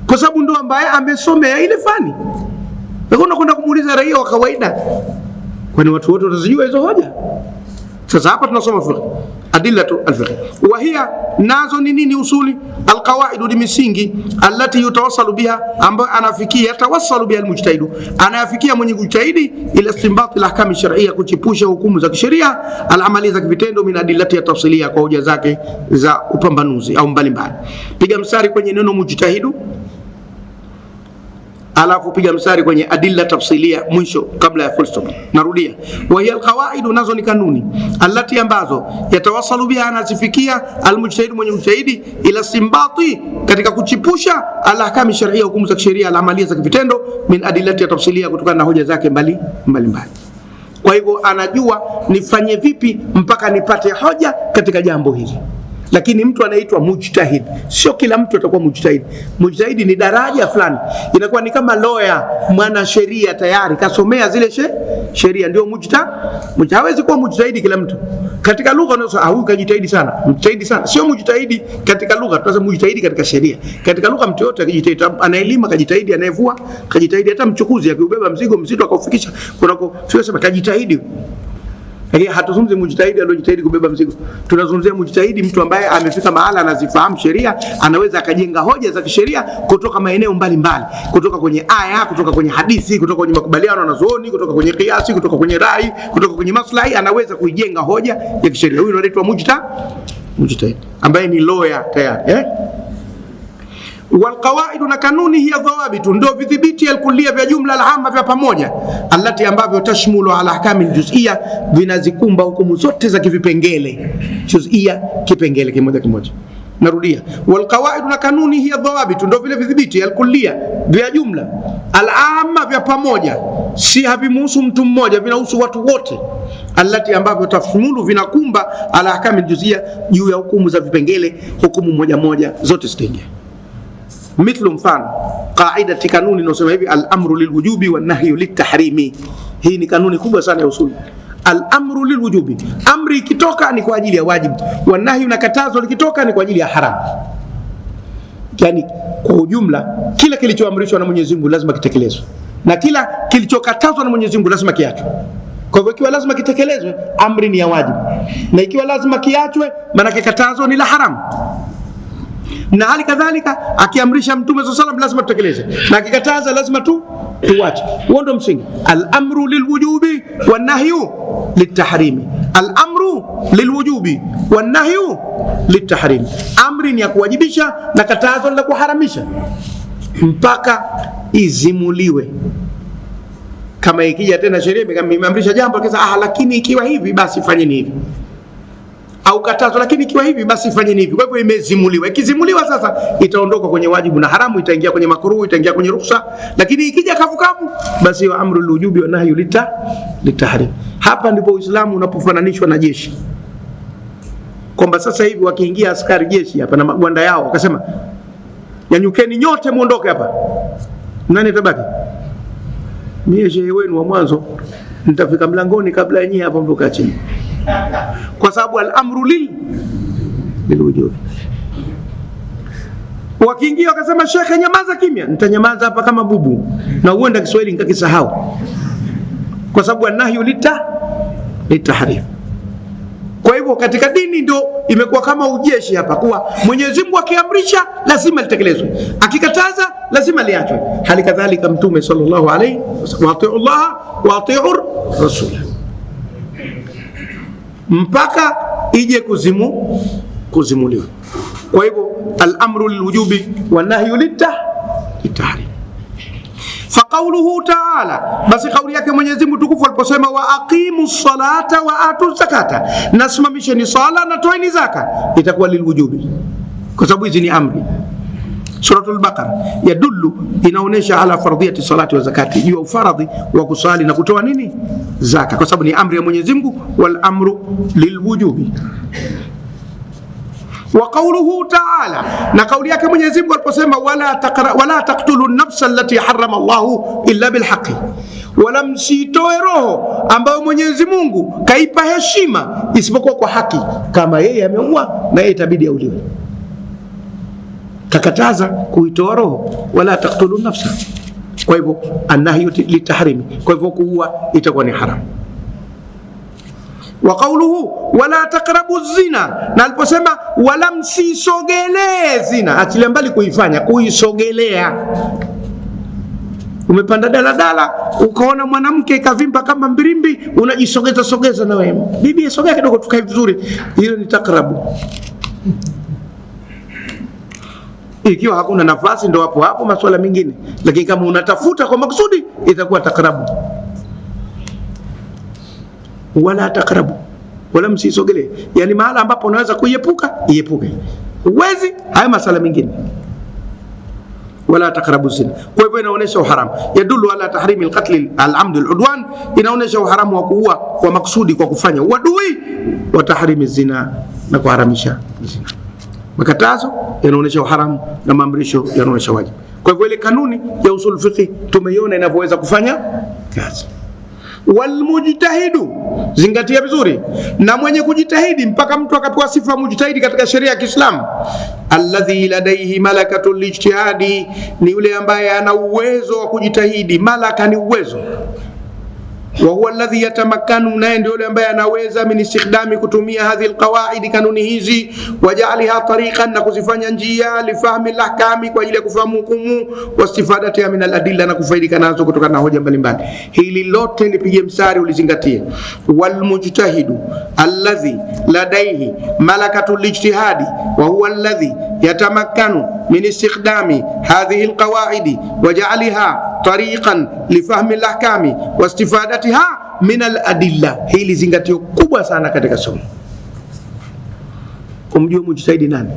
kwa sababu ndo ambaye amesomea ile fani. Unakwenda kumuuliza raia wa kawaida, kwani watu wote watazijua hizo hoja? Sasa hapa tunasoma fiqh, adillatu al-fiqh. Wa hiya, nazo ni nini? Usuli alqawaid, ni misingi allati yutawassalu biha, ambayo anafikia yatawassalu biha almujtahidu, anafikia mwenye kujitahidi ila istinbat alahkam shar'iyya, kuchipusha hukumu za kisheria, alamali za vitendo, min adillati ya tafsilia, kwa hoja zake za upambanuzi au mbalimbali. Piga mstari kwenye neno mujtahidu, alafu piga mstari kwenye adilla tafsilia mwisho kabla ya full stop. Narudia, wa hiya alqawaid, nazo ni kanuni, allati, ambazo yatawassalu biha, anazifikia almujtahid, mwenye mujtahidi, ila simbati, katika kuchipusha alahkam shar'iyya, hukumu za kisheria, alamalia za vitendo, min adillati tafsilia, kutokana na hoja zake mbalimbali. Kwa hivyo anajua nifanye vipi mpaka nipate hoja katika jambo hili. Lakini mtu anaitwa mujtahid, sio kila mtu atakuwa mujtahid. Mujtahid ni daraja fulani, inakuwa ni kama lawyer, mwana sheria tayari kasomea zile sheria, ndio mujtahid. Hawezi kuwa mujtahid kila mtu. Katika lugha unasema huyu kajitahidi sana, mujtahidi sana, sio mujtahidi katika lugha. Tunasema mujtahidi katika sheria. Katika lugha mtu yote akijitahidi, anaelima kajitahidi, anayevua kajitahidi, hata mchukuzi akiubeba mzigo mzito akaufikisha kunako, sio sema kajitahidi. Lakini hatuzungumzi mujtahidi aliyojitahidi kubeba mzigo. Tunazungumzia mujtahidi, mtu ambaye amefika mahala anazifahamu sheria, anaweza akajenga hoja za kisheria kutoka maeneo mbalimbali, kutoka kwenye aya, kutoka kwenye hadithi, kutoka kwenye makubaliano na zuoni, kutoka kwenye kiasi, kutoka kwenye rai, kutoka kwenye maslahi, anaweza kuijenga hoja ya kisheria. Huyu anaitwa mujtahid ambaye ni lawyer tayari. Walqawaid, na kanuni, hiya dhawabitu, ndio vidhibiti alkulliya, vya jumla, alama, vya pamoja, allati, ambavyo tashmulu ala ahkami aljuz'iyya, vinazikumba hukumu zote za kivipengele. Juz'iyya, kipengele kimoja kimoja. Narudia, walqawaid, na kanuni, hiya dhawabitu, ndio vile vidhibiti alkulliya, vya jumla, alama, vya pamoja, si havimuhusu mtu mmoja, vinahusu watu wote, allati, ambavyo tashmulu, vinakumba ala ahkami aljuz'iyya, juu ya hukumu za vipengele, hukumu moja moja zote zitaingia. Mithlu, mfano, qaidati, kanuni inasema hivi, al-amru lilwujubi wan nahyu litahrimi. Hii ni kanuni kubwa sana ya usuli. Al-amru lilwujubi, amri ikitoka ni kwa ajili ya wajibu, wan nahyu, na katazo likitoka ni kwa ajili ya haramu. Yani kwa ujumla, kila kilichoamrishwa na Mwenyezi Mungu lazima kitekelezwe, na kila kilichokatazwa na Mwenyezi Mungu lazima kiachwe. Kwa hivyo ikiwa lazima kitekelezwe, amri ni ya wajibu, na ikiwa lazima kiachwe, maana katazo ni la haramu. Na hali kadhalika akiamrisha Mtume sallallahu alayhi wasallam lazima tutekeleze, na akikataza lazima tuache. Huo ndio msingi. Al-amru lilwujubi wan nahyu litahrimi. Al-amru lilwujubi wan nahyu litahrimi. Amri ni ya kuwajibisha na katazo ni la kuharamisha, mpaka izimuliwe. Kama ikija tena sheria imeamrisha jambo kisa, lakini ikiwa hivi basi fanyeni hivi, au katazo lakini ikiwa hivi basi fanyeni hivi. Kwa hivyo imezimuliwa. Ikizimuliwa sasa itaondoka kwenye wajibu na haramu, itaingia kwenye makruh, itaingia kwenye ruhusa. Lakini ikija kavukavu, basi wa amru lilwujubi wa nahyu litahrim. Hapa ndipo Uislamu unapofananishwa na jeshi, kwamba sasa hivi wakiingia askari jeshi hapa na magwanda yao, wakasema nyanyukeni nyote muondoke hapa, nani atabaki? Mie shehe wenu wa mwanzo nitafika mlangoni kabla yenyewe hapa mboka chini, kwa sababu al-amru lilwujubi. Wakiingia wakasema shekhe nyamaza kimya, nitanyamaza hapa kama bubu, na uenda Kiswahili nikakisahau, kwa sababu an-nahyu litahrim. Kwa hivyo katika dini ndio imekuwa kama ujeshi hapa, kuwa Mwenyezi Mungu akiamrisha lazima litekelezwe, akikataza lazima liachwe. Hali kadhalika Mtume sallallahu alayhi wasallam, wa atiiu Allah wa atiiu Rasul. mpaka ije kuzimuliwa. Kwa hivyo al-amru lilwujubi wa nahyu litahrim. Fa qawluhu ta'ala, basi kauli yake Mwenyezi Mungu tukufu aliposema wa aqimus salata wa atuz zakata, nasimamisheni sala na toeni zaka, itakuwa lilwujubi kwa sababu hizi ni amri. Suratul Baqara yadullu, inaonesha ala fardhiyati salati wa zakati, juu ya ufaradhi wa kusali na kutoa nini? Zaka, kwa sababu ni amri ya Mwenyezi Mungu, wal amru lilwujubi. Wa qawluhu ta'ala, na kauli yake Mwenyezi Mungu aliposema wala taqtulu an-nafsa allati harrama Allahu illa bilhaqqi, wala msitoe roho ambayo Mwenyezi Mungu kaipa heshima isipokuwa kwa haki. Kama yeye ameua, na yeye itabidi auliwe. Kakataza kuitoa roho, wala taqtulu an-nafsa. Kwa hivyo an-nahyu litahrimi, kwa hivyo kuua itakuwa ni haram. Wa qawluhu wala taqrabu zina, na aliposema wala msisogelee zina, achilia mbali kuifanya, kuisogelea. Umepanda daladala ukaona mwanamke ikavimba kama mbirimbi, unajisogeza na wewe, bibi sogea kidogo tukae vizuri, hiyo ni takrabu. Ikiwa hakuna nafasi ndo hapo masuala mengine, lakini kama unatafuta kwa makusudi itakuwa takrabu. Wala taqrabu, wala msisogelee, yani mahala ambapo unaweza kuiepuka iepuke, uwezi haya masala mengine. Wala taqrabu zina, kwa hivyo inaonesha uharamu. Yadullu ala tahrimi alqatl al-amd al-udwan, inaonesha uharamu wa kuua kwa makusudi, kwa kufanya uadui, wa tahrimi zina, na kuharamisha zina. Makatazo yanaonesha uharamu na maamrisho yanaonesha wajibu. Kwa hivyo ile kanuni ya usul fiqh tumeiona inavyoweza kufanya kazi. Walmujtahidu, zingatia vizuri, na mwenye kujitahidi, mpaka mtu akapewa sifa mujtahidi katika sheria ya Kiislamu. Alladhi ladaihi malakatul lijtihadi, ni yule ambaye ana uwezo wa kujitahidi. Malaka ni uwezo. Wa huwa alladhi yatamakkanu, naye ndio yule ambaye anaweza min istikhdami, kutumia hadhi alqawaidi, kanuni hizi, waja'aliha tariqan, na kuzifanya njia, lifahmi alahkami, kwa ajili ya kufahamu hukumu, wastifadatiha min aladilla, na kufaidika nazo kutokana na hoja mbalimbali. Hili lote lipige mstari ulizingatie. Walmujtahidu alladhi ladaihi malakatul ijtihadi wa huwa alladhi yatamakkanu min istikhdami hadhihi alqawaidi waja'aliha tariqan lifahmi alahkami wastifadatiha min aladilla. Hili zingatio kubwa sana katika somo, kumjua mujtahidi nani.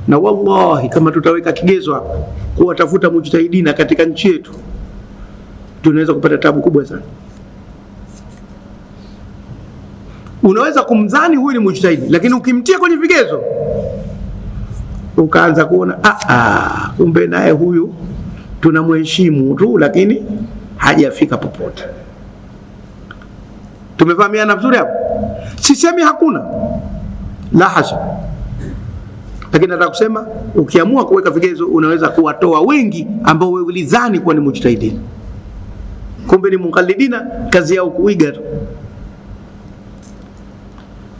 Na wallahi kama tutaweka kigezo hapa kuwatafuta mujtahidina katika nchi yetu, tunaweza kupata tabu kubwa sana. Unaweza kumdhani huyu ni mujtahidi, lakini ukimtia kwenye vigezo ukaanza kuona kumbe naye huyu tunamheshimu tu, lakini hajafika popote. Tumefahamiana vizuri hapo? Sisemi hakuna, la hasha, lakini nataka kusema ukiamua kuweka vigezo unaweza kuwatoa wengi ambao wewe ulidhani kuwa ni mujtahidin, kumbe ni muqallidina, kazi yao kuiga tu.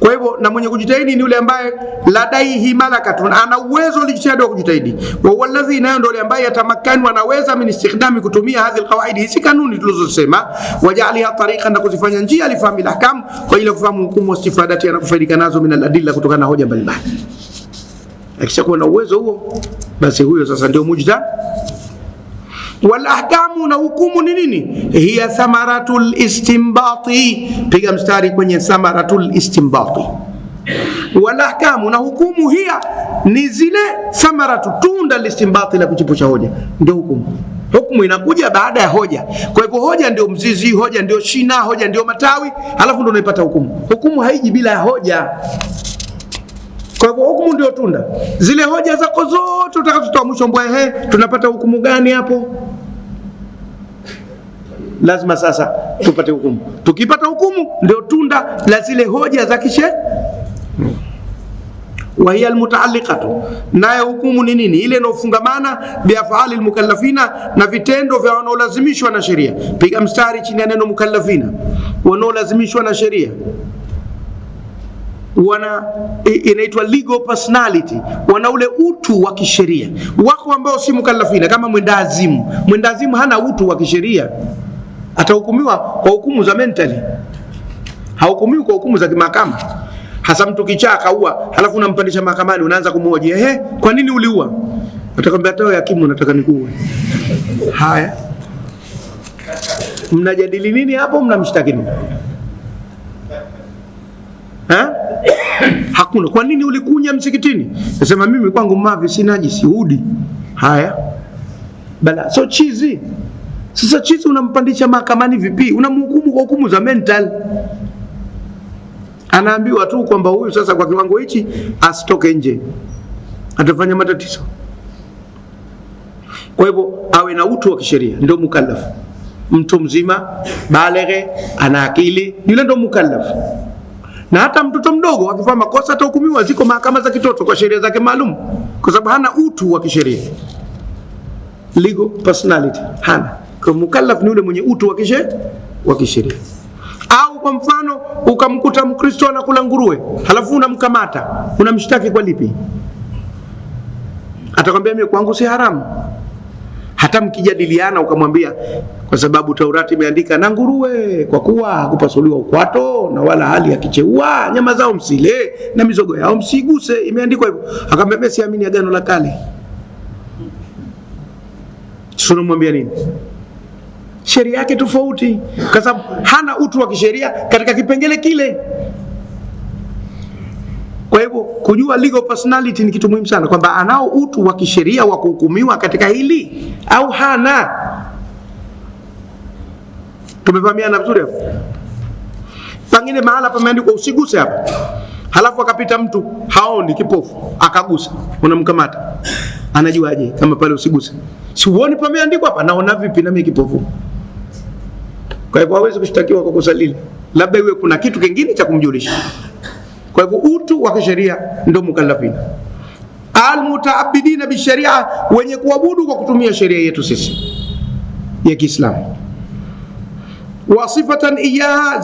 Kwa hivyo na mwenye kujitahidi ni yule ambaye ladaihi malakatun, ana uwezo lijtihadi wa kujitahidi. Wa huwa alladhi, nayo ndio yule ambaye yatamakkanu, anaweza min istikhdami, kutumia hadhi alqawaidi, hizi kanuni tulizosema, waja'aliha tariqan, na kuzifanya njia, lifahmi alahkam, kwa ile kufahamu hukumu, wastifadati, na kufaidika nazo, min aladilla, kutokana na hoja mbalimbali. Akishakuwa na uwezo huo, basi huyo sasa ndio mujtahid. Wal ahkamu, na hukumu ni nini? Hiya thamaratul istinbati, piga mstari kwenye thamaratul istinbati. Wal ahkamu, na hukumu, hiya ni zile thamaratu, tunda listinbati, la kuchipusha hoja, ndio hukumu. Hukumu inakuja baada ya hoja. Kwa hivyo hoja ndio mzizi, hoja ndio shina, hoja ndio matawi, halafu ndio unaipata hukumu. Hukumu haiji bila ya hoja. Kwa hivyo hukumu ndio tunda. Zile hoja zako zote utakazotoa mwisho, mbwe tunapata hukumu gani hapo? Lazima sasa tupate hukumu. Tukipata hukumu ndio tunda la zile hoja za kisheria. Wa hiya almutaalliqatu, nayo hukumu ni nini? Ile inayofungamana bi af'ali almukallafina, na vitendo vya wanaolazimishwa na sheria. Piga mstari chini ya neno mukallafina, wanaolazimishwa na sheria. Inaitwa legal personality, wana ule utu wa kisheria. Wako ambao si mukallafina, kama mwendazimu. Mwendazimu hana utu wa kisheria, atahukumiwa kwa hukumu za mentally, hahukumiwi kwa hukumu za kimahakama. Hasa mtu kichaa kaua, halafu unampandisha mahakamani, unaanza kumhoji, kwa nini uliua? Atakwambia hata hakimu nataka nikuue. Haya, mnajadili nini hapo? Mnamshtaki nini? Hakuna. Kwa nini ulikunya msikitini? Nasema mimi kwangu mavi si najisi udi. Haya, bala so chizi. Sasa chizi unampandisha mahakamani vipi? Unamhukumu kwa hukumu za mental. Anaambiwa tu kwamba huyu sasa kwa kiwango hichi asitoke nje, atafanya matatizo. Kwa hivyo awe na utu wa kisheria, ndio mukallaf. Mtu mzima baleghe, ana akili, yule ndio mukallaf. Na hata mtoto mdogo akifanya makosa atahukumiwa. Ziko mahakama za kitoto kwa sheria zake maalum, kwa sababu hana utu wa kisheria, legal personality hana. Kwa mukallaf ni yule mwenye utu wa kisheria. Au kwa mfano ukamkuta Mkristo anakula nguruwe, halafu unamkamata, unamshtaki kwa lipi? Atakwambia mimi kwangu si haramu. Hata mkijadiliana ukamwambia kwa sababu Taurati imeandika na nguruwe kwa kuwa hakupasuliwa ukwato na wala hali ya kicheua, nyama zao msile na mizogo yao msiguse, imeandikwa hivyo. Akamwambia siamini Agano la Kale. Tunamwambia nini? Sheria yake tofauti, kwa sababu hana utu wa kisheria katika kipengele kile. Kwa hivyo kujua legal personality ni kitu muhimu sana, kwamba anao utu wa kisheria wa kuhukumiwa katika hili au hana. Tumefahamiana vizuri hapo? Pengine mahala pameandikwa usiguse hapa, halafu akapita mtu haoni, kipofu, akagusa, unamkamata. Anajuaje kama pale usiguse? Si uone pameandikwa hapa, naona vipi na mimi kipofu? Kwa hivyo hawezi kushtakiwa kwa kosa lile, labda iwe kuna kitu kingine cha kumjulisha. Kwa hivyo utu wa kisheria ndio mukallafina. Almutaabidina bisharia, wenye kuabudu kwa kutumia sheria yetu sisi ya Kiislamu. Wasifatan iyaha,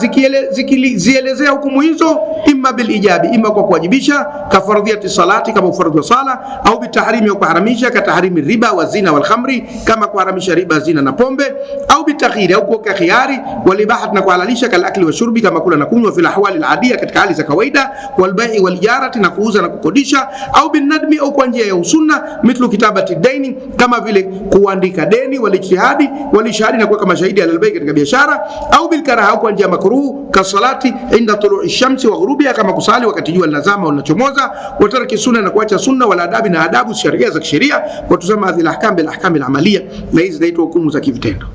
zikielezea hukumu hizo, imma bil ijabi, imma kwa kuwajibisha, ka fardhiyati salati, kama fardhu wa sala, au bitahrimi, au kuharamisha, ka tahrimi riba wa zina wal khamri, kama kuharamisha riba, zina na pombe, au bitakhiri, au kwa khiyari, wal ibahat, na kuhalalisha, kal akli wa shurbi, kama kula na kunywa, fil ahwali al adiya, katika hali za kawaida, wal bai'i wal ijarati, na kuuza na kukodisha, au bin nadmi, au kwa njia ya usunna, mithlu kitabati daini, kama vile kuandika deni, wal ijtihadi wal ishhadi, na kuweka mashahidi al bay katika biashara, au bil karaha, kwa njia makruh, ka salati inda tulu'i shamsi wa ghurubiha, kama kusali wakati jua linazama au linachomoza, wa tarki sunna, na kuacha sunna, wala adabi, na adabu sharia za kisheria, wa tusema hadhihi al-ahkam bil ahkam al-amaliyya, na hizi zinaitwa hukumu za kivitendo.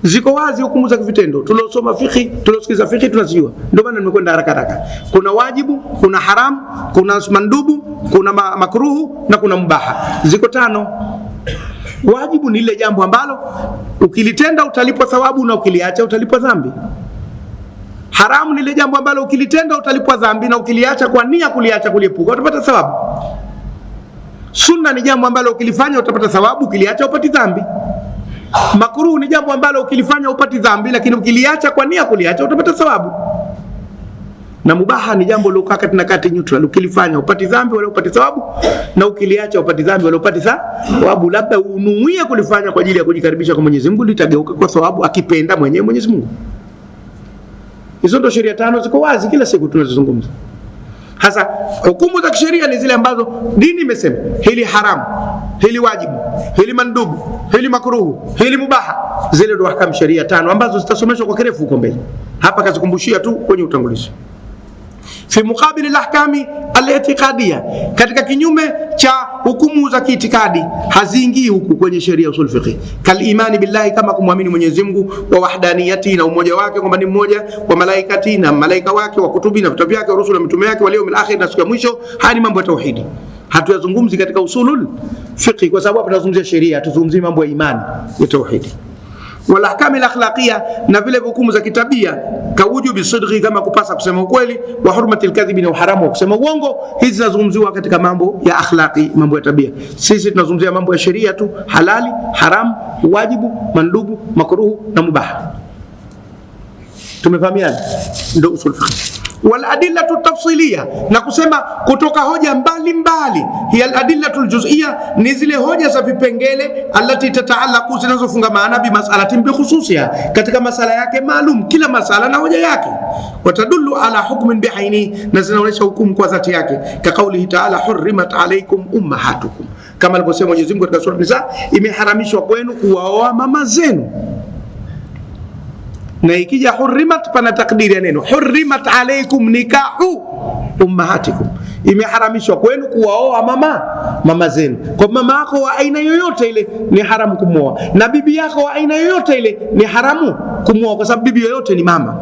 Ziko wazi hukumu za kivitendo. Tulosoma fiqh, tulosikiza fiqh tunazijua. Ndio maana nimekwenda haraka haraka. Kuna wajibu, kuna haram, kuna mandubu, kuna makruhu, na kuna mubaha. Ziko 5. Wajibu ni ile jambo ambalo ukilitenda utalipwa thawabu, na ukiliacha utalipwa dhambi. Haramu ni ile jambo ambalo ukilitenda utalipwa dhambi, na ukiliacha kwa nia kuliacha, kuliepuka, utapata thawabu. Sunna ni jambo ambalo ukilifanya utapata thawabu, ukiliacha upati dhambi. Makruh ni jambo ambalo ukilifanya upati dhambi, lakini ukiliacha kwa nia kuliacha utapata thawabu. Na mubaha ni jambo lokaa kati na kati, neutral. Ukilifanya upati dhambi wala upati thawabu, na ukiliacha upati dhambi wala upati thawabu. Labda unuie kulifanya kwa ajili ya kujikaribisha kwa Mwenyezi Mungu, litageuka kwa thawabu akipenda mwenyewe Mwenyezi Mungu. Hizo ndio sheria 5 ziko wazi kila siku tunazozungumza. Hasa hukumu za kisheria ni zile ambazo dini imesema hili haramu, hili wajibu, hili mandubu, hili makruhu, hili mubaha. Zile ndio ahkamu sheria 5 ambazo zitasomeshwa kwa kirefu huko mbele. Hapa kazikumbushia tu kwenye utangulizi. Fi muqabili al-ahkami al-i'tiqadiyya, katika kinyume cha hukumu za kiitikadi, haziingii huku kwenye sheria usul fiqh. Kal imani billahi, kama kumwamini Mwenyezi Mungu, wa wahdaniyati, na umoja wake kwamba ni mmoja, wa malaikati, na malaika wake, wa kutubi, na vitabu vyake, wa rusul, na mitume yake, wa yawmil akhir, na siku ya mwisho. Haya ni mambo ya tauhidi. Hatuyazungumzi katika usulul fiqh kwa sababu hapa tunazungumzia sheria, tuzungumzie mambo ya imani ya tauhidi. Wal ahkam al akhlaqiyya, na vile hukumu za kitabia, ka wujubi sidqi, kama kupasa kusema ukweli, wa hurmati al kadhibi, na uharamu wa kusema uongo. Hizi zinazungumziwa katika mambo ya akhlaqi, mambo ya tabia. Sisi tunazungumzia mambo ya sheria tu, halali, haram, wajibu, mandubu, makruhu na mubaha. Tumefahamiana? Ndio usul fiqh. wal adillatu tafsilia, na kusema kutoka hoja mbalimbali. Hiya al adillatu juz'iyya, ni zile hoja za vipengele, allati tataallaqu, zinazofungamana bi mas'alatin bi khususiha, katika masala yake maalum, kila masala na hoja yake. Watadullu ala hukmin bi'aini, na zinaonyesha hukumu kwa dhati yake, ka kaulihi ta'ala hurrimat alaykum ummahatukum, kama alivyosema Mwenyezi Mungu katika sura Nisa, imeharamishwa kwenu kuwaoa mama zenu. Na ikija hurrimat, pana takdiri ya neno hurrimat alaykum nikahu ummahatikum, imeharamishwa kwenu kuwaoa mama zenu. Kwa mama yako wa aina yoyote ile ni haramu kumwoa, na bibi yako wa aina yoyote ile ni haramu kumwoa, kwa sababu bibi yoyote ni mama.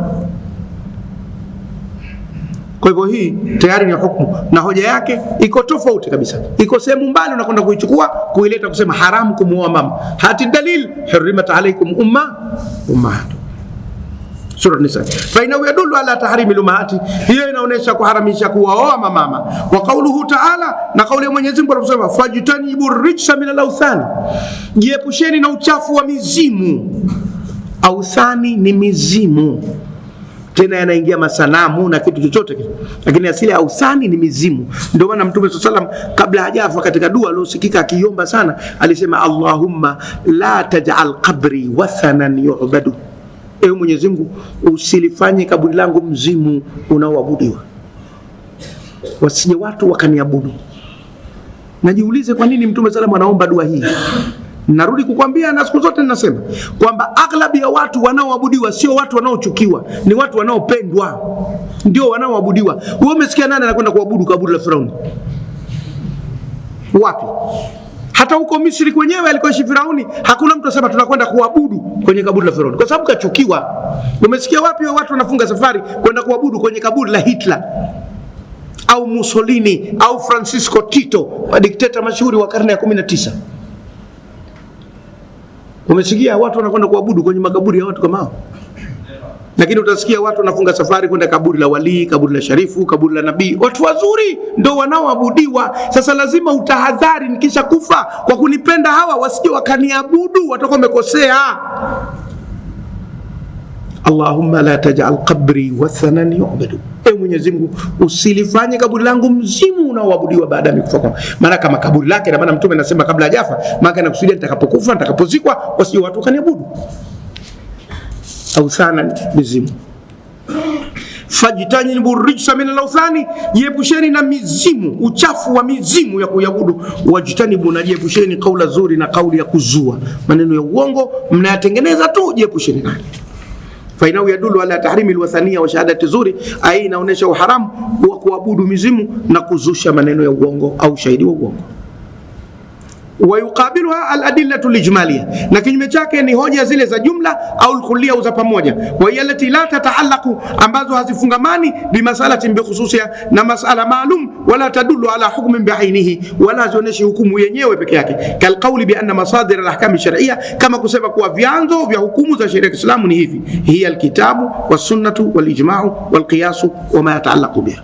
Kwa hivyo hii tayari ni hukumu, na hoja yake iko tofauti kabisa, iko sehemu mbali, unakwenda kuichukua kuileta kusema haramu kumwoa mama. Hati dalil hurrimat alaykum ummahatukum, Sura Nisa. Fa inna yadullu ala tahrimi lumahati, hiyo inaonesha kuharamisha kuwaoa mama. Wa qawluhu ta'ala, na kauli ya Mwenyezi Mungu anasema fajtanibu rijsa min al-awthani, jiepusheni na uchafu wa mizimu. Awthani ni mizimu, tena yanaingia masanamu na kitu chochote kile, lakini asili ya awthani ni mizimu. Ndio maana Mtume sallallahu alaihi wasallam kabla hajafa, katika dua aliyosikika akiomba sana, alisema Allahumma la taj'al qabri wathanan yu'badu, ewe Mwenyezi Mungu usilifanye kaburi langu mzimu unaoabudiwa, wasije watu wakaniabudu. Najiulize kwa nini Mtume sallallahu alaihi wasallam anaomba dua hii. Narudi kukwambia, na siku zote ninasema kwamba aghlabi ya watu wanaoabudiwa sio watu wanaochukiwa, ni watu wanaopendwa, ndio wanaoabudiwa. Wewe umesikia nani anakwenda kuabudu kaburi la Firauni? Wapi? Hata huko Misri kwenyewe alikoishi Firauni, hakuna mtu asema tunakwenda kuabudu kwenye kaburi la Firauni, kwa sababu kachukiwa. Umesikia wapi watu wanafunga safari kwenda kuabudu kwenye kaburi la Hitler au Mussolini au Francisco Tito, dikteta mashuhuri wa karne ya 19? Umesikia watu wanakwenda kuabudu kwenye makaburi ya watu kama hao? Lakini utasikia watu wanafunga safari kwenda kaburi la wali, kaburi la sharifu, kaburi la nabii. Watu wazuri ndio wanaoabudiwa. Sasa lazima utahadhari, nikisha kufa kwa kunipenda hawa wasije wakaniabudu, watakuwa wamekosea. Allahumma la taj'al qabri wathanan yu'badu, ewe Mwenyezi Mungu usilifanye kaburi langu mzimu unaoabudiwa baada ya kufa. Maana kama kaburi lake, na maana Mtume anasema kabla hajafa, maana anakusudia nitakapokufa, nitakapozikwa, wasije watu wakaniabudu. Awthana mizimu. Fajtanibu rijsa min al-awthani, jiepusheni na mizimu, uchafu wa mizimu ya kuabudu. Wajtanibu, na jiepusheni kaula zuri, na kauli ya kuzua, maneno ya uongo mnayatengeneza tu, jiepusheni nayo. Fa inau yadullu ala tahrimi al-wathaniya wa shahadati zuri, ai inaonesha uharamu wa kuabudu mizimu na kuzusha maneno ya uongo au shahidi wa uongo. Wa yuqabiluha al-adillatu al-ijmaliyya, na kinyume chake ni hoja zile za jumla au al-kulliyya za pamoja. Wa yallati la tataallaqu, ambazo hazifungamani bi mas'alatin bi khususiha, na mas'ala maalum, wala tadullu ala hukmin bi ainihi, wala zioneshi hukumu yenyewe peke yake. Kal qawli bi anna masadir al-ahkam ash-shar'iyya, kama kusema kuwa vyanzo vya hukumu za sheria ya Kiislamu ni hivi: hiya al-kitabu was-sunnatu wal-ijma'u wal-qiyasu wa ma yataallaqu biha,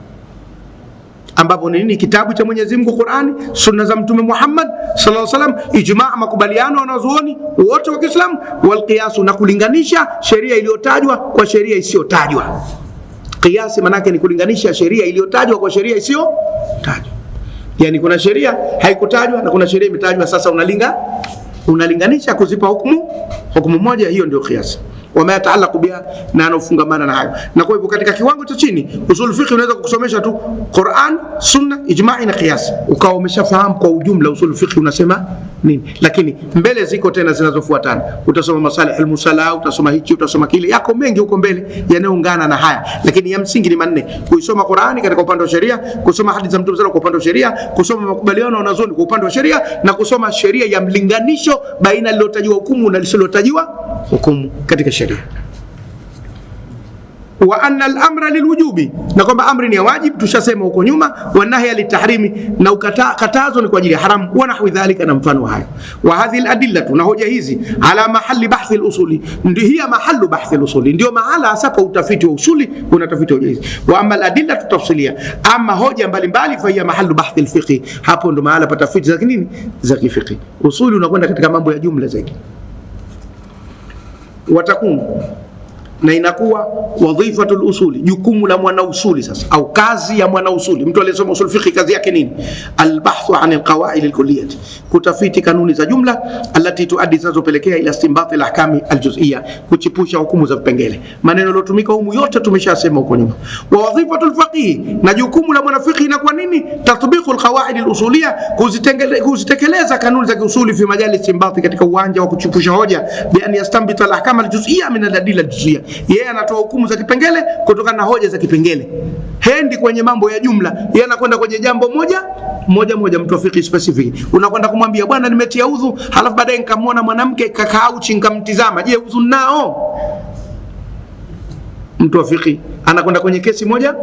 ambapo nini? Kitabu cha Mwenyezi Mungu Qur'ani, sunna za Mtume Muhammad sallallahu alaihi wasallam, ijma', makubaliano wanazuoni wote wa Kiislamu, wal qiyas, na kulinganisha sheria iliyotajwa kwa sheria isiyotajwa. Qiyas maana yake ni kulinganisha sheria iliyotajwa kwa sheria isiyotajwa. Yani kuna sheria haikutajwa na kuna sheria imetajwa, sasa unalinganisha kuzipa hukumu moja, hiyo ndio qiyas. Wama yataallaqu biha, na anofungamana na hayo. Na kwa hivyo katika kiwango cha chini usul fiqh unaweza kukusomesha tu Qur'an, sunna, ijma'i na qiyas, ukawa umeshafahamu kwa ujumla usul fiqh unasema nini. Lakini mbele ziko tena zinazofuatana, utasoma masalih al-musala, utasoma hichi, utasoma kile, yako mengi huko mbele yanayoungana na haya, lakini ya msingi ni manne: kuisoma Qur'ani katika upande wa sheria, kusoma hadithi za Mtume kwa upande wa sheria, kusoma makubaliano na wanazuoni kwa upande wa sheria, na kusoma sheria ya mlinganisho baina lilotajwa hukumu na lisilotajwa hukumu katika sheria. Wa anna al-amra lilwujubi, na kwamba amri ni ya wajib, tushasema huko nyuma. Wa nahya litahrimi, na katazo ni kwa ajili ya haram. Wa nahwi dhalika, na mfano hayo. Wa hadhihi al-adillatu, na hoja hizi, ala mahalli bahthi al-usuli, ndio hiya mahallu bahthi al-usuli, ndio mahala hasa kwa utafiti wa usuli unatafiti hoja hizi. Wa amma al-adillatu tafsilia, ama hoja mbalimbali, fa hiya mahallu bahthi al-fiqh, hapo ndo mahala pa tafiti za nini, za fiqh. Usuli unakwenda katika mambo ya jumla zaidi. Watakunu na inakuwa wadhifatul usuli, jukumu la mwana usuli sasa, au kazi ya mwana usuli. Mtu aliyesoma usul fiqh kazi yake nini? Albahthu anil qawaid alkulliyah, kutafiti kanuni za jumla, allati tuaddi, zinazopelekea ila istinbati alahkami aljuz'iyya, kuchipusha hukumu za vipengele. Maneno yalotumika humu yote tumeshasema huko nyuma. Wa wadhifatul faqih, na jukumu la mwana fiqh inakuwa nini? Tatbiqu alqawaid alusuliyah, kuzitekeleza kanuni za kiusuli fi majali istinbati, katika uwanja wa kuchipusha hoja, bi an yastanbita alahkam aljuz'iyya min aladilla aljuz'iyya. Yeye anatoa hukumu za kipengele kutokana na hoja za kipengele, hendi kwenye mambo ya jumla. Yeye anakwenda kwenye jambo moja, mtu wa fiqh specific. Unakwenda kumwambia bwana, nimetia udhu, halafu baadaye nikamwona mwanamke kakauchi, nikamtizama, je, udhu nao? Mtu wa fiqh anakwenda kwenye kesi moja,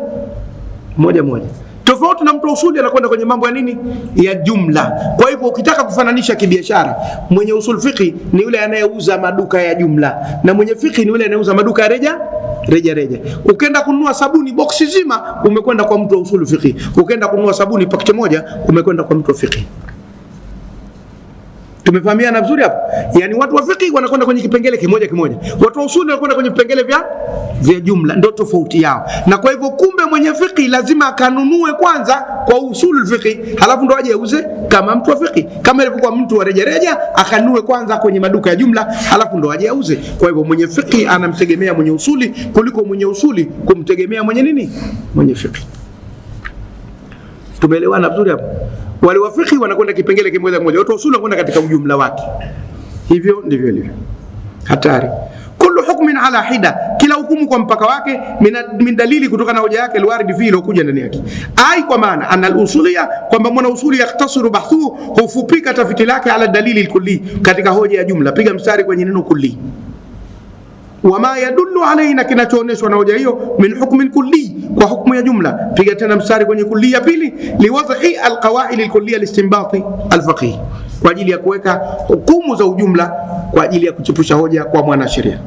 tofauti na mtu wa usuli anakwenda kwenye mambo ya nini? Ya jumla. Kwa hivyo ukitaka kufananisha kibiashara, mwenye usul fiqh ni yule anayeuza maduka ya jumla, na mwenye fiqh ni yule anayeuza maduka ya reja. Ukenda kununua sabuni boksi zima, umekwenda kwa mtu wa usul fiqh. Ukenda kununua sabuni pakiti moja, umekwenda kwa mtu wa fiqh. Tumefahamiana vizuri hapo? Yani watu wa fiqh wanakwenda kwenye kipengele kimoja, watu wa usuli wanakwenda kwenye vipengele vya jumla, ndio tofauti yao. Na kwa hivyo kumbe mwenye fiqh lazima akanunue kwanza kwa usul fiqh, halafu ndo aje auze kama mtu wa fiqh. Kama ilivyokuwa mtu wa reja akanunue kwanza kwenye maduka ya jumla, halafu ndo aje auze. Kwa hivyo mwenye fiqh anamtegemea mwenye usuli kuliko mwenye usuli kumtegemea mwenye nini? Mwenye fiqh. Tumeelewana vizuri hapo? Wale wa fiqh wanakwenda kipengele kimoja, watu wa usuli wanakwenda katika ujumla wake. Hivyo ndivyo ilivyo. Hatari. Kullu hukmin ala hida, kila hukumu kwa mpaka wake, min dalili, kutokana na hoja yake, alwarid fi, ilokuja ndani yake. Ai, kwa maana anna alusuliya, kwamba mwana usuli yaktasiru bahthu, hufupika tafiti lake, ala dalili alkulli, katika hoja ya jumla. Piga mstari kwenye neno kulli. Wama yadullu alayhi, na kinachoonyeshwa na hoja hiyo, min hukmin kulli, kwa hukumu ya jumla. Piga tena mstari kwenye kulli ya pili, liwadhi alqawaid alkulliyya listinbati alfaqih, kwa ajili ya kuweka hukumu za ujumla kwa ajili ya kuchepusha hoja kwa mwanasheria.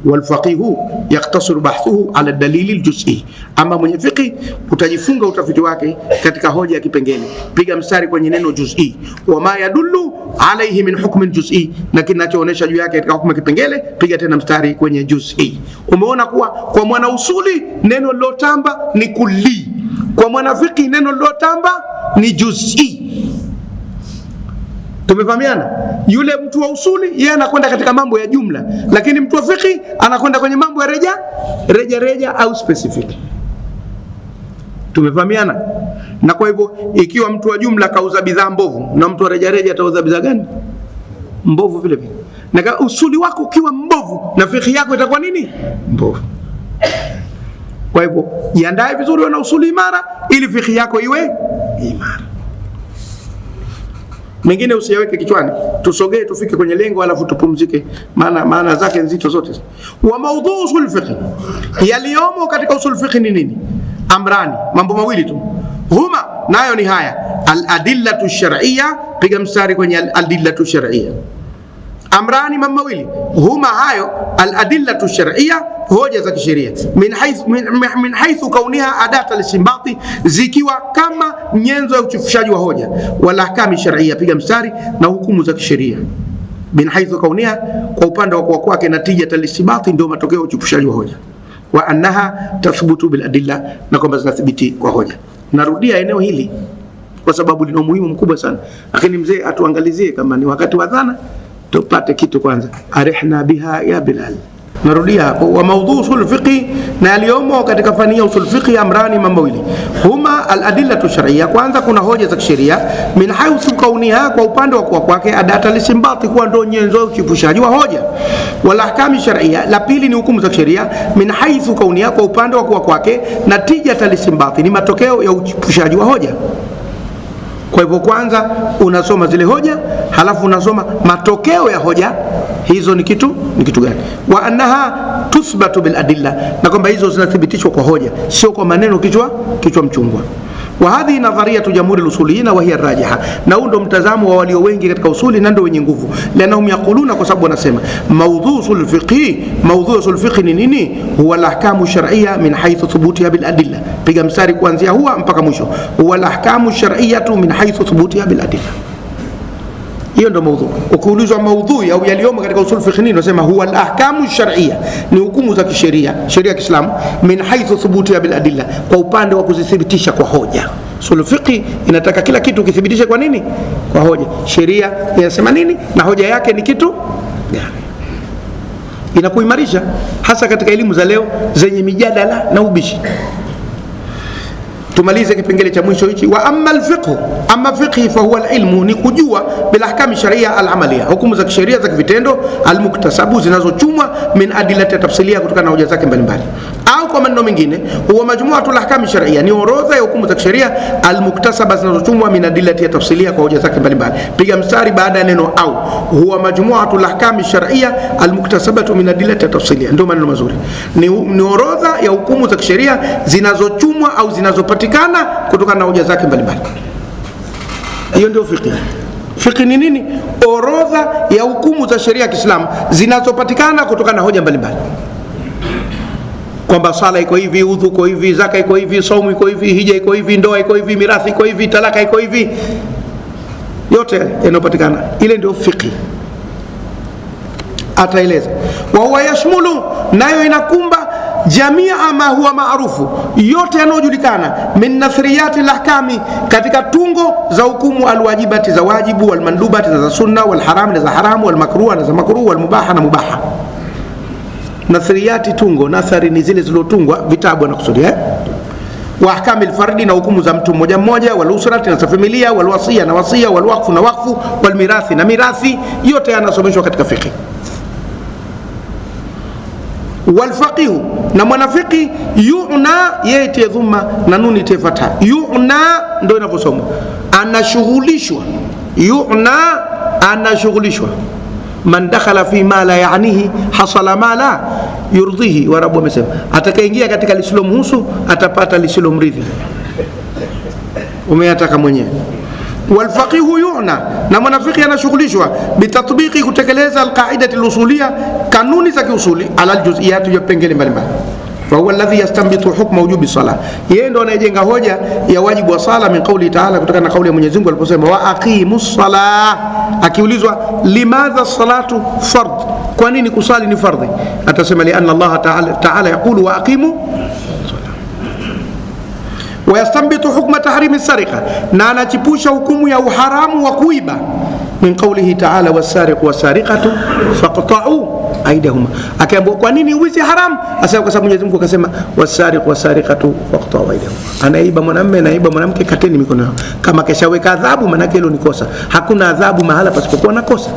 Walfaqihu yaktasiru bahthuhu ala dalili aljuz'i, ama mwenye fiqh utajifunga utafiti wake katika hoja ya kipengele. Piga mstari kwenye neno juz'i. Wama yadullu alayhi min hukmin juz'i, na kinachoonyesha juu yake katika hukumu ya kipengele. Piga tena mstari kwenye juz'i. Umeona kuwa kwa mwana usuli neno lilotamba ni kulli, kwa mwana fiqh neno lilotamba ni juz'i. Tumefahamiana? Yule mtu wa usuli yeye anakwenda katika mambo ya jumla, lakini mtu wa fiqh anakwenda kwenye mambo ya reja au specific. Tumefahamiana? Na kwa hivyo ikiwa mtu wa jumla kauza bidhaa mbovu, na mtu wa reja atauza bidhaa gani? Mbovu vile vile. Na usuli wako ukiwa mbovu, na fiqh yako itakuwa nini? Mbovu. Kwa hivyo jiandae vizuri wana usuli imara, ili fiqh yako iwe imara. Mengine usiyaweke kichwani, tusogee tufike kwenye lengo, alafu tupumzike, maana zake nzito zote. Wa maudhu usul fiqh, yaliyomo katika usul fiqh ni nini? Amrani, mambo mawili tu. Huma, nayo ni haya, al-adillatu shar'iyya. Piga mstari kwenye al-adillatu shar'iyya. Amrani, mambo mawili. Huma, hayo al-adillatu shar'iyya, hoja za kisheria, min haythu kauniha adata listinbati, zikiwa kama nyenzo ya uchufushaji wa hoja, wala ahkami shar'iyya. Piga mstari, na hukumu za kisheria. Min haythu kauniha, kwa upande wa kuwa kwake, natija listinbati, ndio matokeo ya uchufushaji wa hoja. Wa annaha tathbutu bil adilla, na kwamba zinathibiti kwa hoja. Narudia eneo hili kwa sababu lina umuhimu mkubwa sana, lakini mzee atuangalizie kama ni wakati wa dhana, tupate kitu kwanza. Arihna biha ya Bilal. Narudia hapo, wa maudhu usul fiqh, na yaliyomo katika fani ya usul fiqh amrani, mambo mawili. Huma al-adillatu shar'iyya, kwanza kuna hoja za kisheria, min haythu kauniha, kwa upande wa kuwa kwake, adata listinbati, kuwa ndio nyenzo ya uchepushaji wa hoja. Wal ahkami shar'iyya, la pili ni hukumu za kisheria, min haythu kauniha, kwa upande wa kuwa kwake, natija listinbati, ni matokeo ya uchepushaji wa hoja. Kwa hivyo kwanza unasoma zile hoja, halafu unasoma matokeo ya hoja hizo ni kitu gani. Wa annaha tuthbatu bil adilla, na kwamba hizo zinathibitishwa kwa hoja, sio kwa maneno kichwa mchungwa. Wa hadhi nadhariyatu jamhuri al-usuliyina wa hiya rajiha, na huo ndo mtazamo wa walio wengi katika usuli, na ndio wenye nguvu. Lanahum yaquluna, kwa sababu wanasema maudhu usul fiqh, maudhu usul fiqh ni nini? Huwa al-ahkamu shar'iyya min haythu thubutiha bil adilla. Piga mstari kuanzia huwa mpaka mwisho. Huwa al-ahkamu shar'iyyatu min haythu thubutiha bil adilla. Hiyo ndio maudhui. Ukiulizwa maudhui au yaliomo katika usul fiqh nini, unasema huwa al-ahkamu shar'iyya, ni hukumu za kisheria, sheria ya Kiislamu, min haythu thubutiha bil adilla, kwa upande wa kuzithibitisha kwa hoja. Usul fiqh inataka kila kitu kithibitishe kwa nini? Kwa hoja. Sheria inasema nini na hoja yake ni kitu gani? Inakuimarisha hasa katika elimu za leo zenye mijadala na ubishi. Tumalize kipengele cha mwisho hichi. Wa amma al-fiqh, amma fiqh fa huwa al-ilmu, ni kujua bil ahkam sharia al-amaliya, hukumu za kisheria za vitendo, al-muktasabu, zinazochumwa min adillati tafsilia, kutokana na hoja zake mbalimbali. Au kwa maneno mengine, huwa majmu'atul ahkam sharia, ni orodha ya hukumu za kisheria, al-muktasaba, zinazochumwa min adillati tafsilia, kwa hoja zake mbalimbali. Piga mstari baada ya neno au. Huwa majmu'atul ahkam sharia al-muktasabatu min adillati tafsilia, ndio maneno mazuri. Ni orodha ya hukumu za kisheria zinazochumwa au zinazopatikana kutokana na hoja zake mbalimbali. Hiyo ndio fiqh. Fiqh ni nini? Orodha ya hukumu za sheria ya Kiislamu zinazopatikana kutokana na hoja mbalimbali. Kwamba sala iko hivi, udhu iko hivi, zaka iko hivi, saumu iko hivi, hija iko hivi, ndoa iko hivi, mirathi iko hivi, talaka iko hivi. Yote yanayopatikana, ile ndio fiqh. Ataeleza wa huwa yashmulu, nayo inakumba jamia ma huwa maarufu, yote yanayojulikana, min nathriyati al-ahkami, katika tungo za hukumu, alwajibati, za wajibu, walmandubati, za sunna, walharam, za haramu, walmakruha, za makruh, walmubaha, na mubaha. Nathriyati, tungo. Nathari ni zile zilizotungwa, vitabu na kusudia. Wa ahkami al-fardi, na hukumu za mtu mmoja mmoja, wal usrati, na familia, wal wasiya, na wasia, wal waqfu, na waqfu, wal mirathi, na mirathi. Yote yanasomeshwa katika fiqh. Walfaqihu, na mwanafiki, yu'na, yeye dhumma na nuni tefata, yu'na ndio inavyosomwa, anashughulishwa. Yu'na, anashughulishwa. Man dakhala fi ma la ya'nihi hasala ma la yurdihi, warabu wamesema atakayeingia katika lisilomhusu atapata lisilomridhi. Umeyataka mwenyewe. Walfaqihu yu'na, na mwanafiki anashughulishwa bitatbiqi, kutekeleza alqaidati alusuliya, kanuni za kiusuli, ala aljuz'iyat, ya pengele mbalimbali. Fa huwa alladhi yastanbitu hukma wujubi salah, yeye ndo anayejenga hoja ya wajibu wa sala, min qawli ta'ala, kutokana na kauli ya Mwenyezi Mungu aliposema wa aqimus salah. Akiulizwa limadha salatu fard, kwa nini kusali ni fardhi, atasema li anna Allah ta'ala yaqulu wa aqimu. Wayastanbitu hukma tahrimi sarika, na anachipusha hukumu ya uharamu wa kuiba, min qawlihi ta'ala wasariqu wasariqatu faqta'u aydahuma. Akaambiwa kwa nini uizi haramu, asema kwa sababu Mwenyezi Mungu akasema wasariqu wasariqatu faqta'u aydahuma, anaiba mwanamume na aiba mwanamke, kateni mikono yao. Kama keshaweka adhabu, maana yake hilo ni kosa. Hakuna adhabu mahala pasipokuwa na kosa.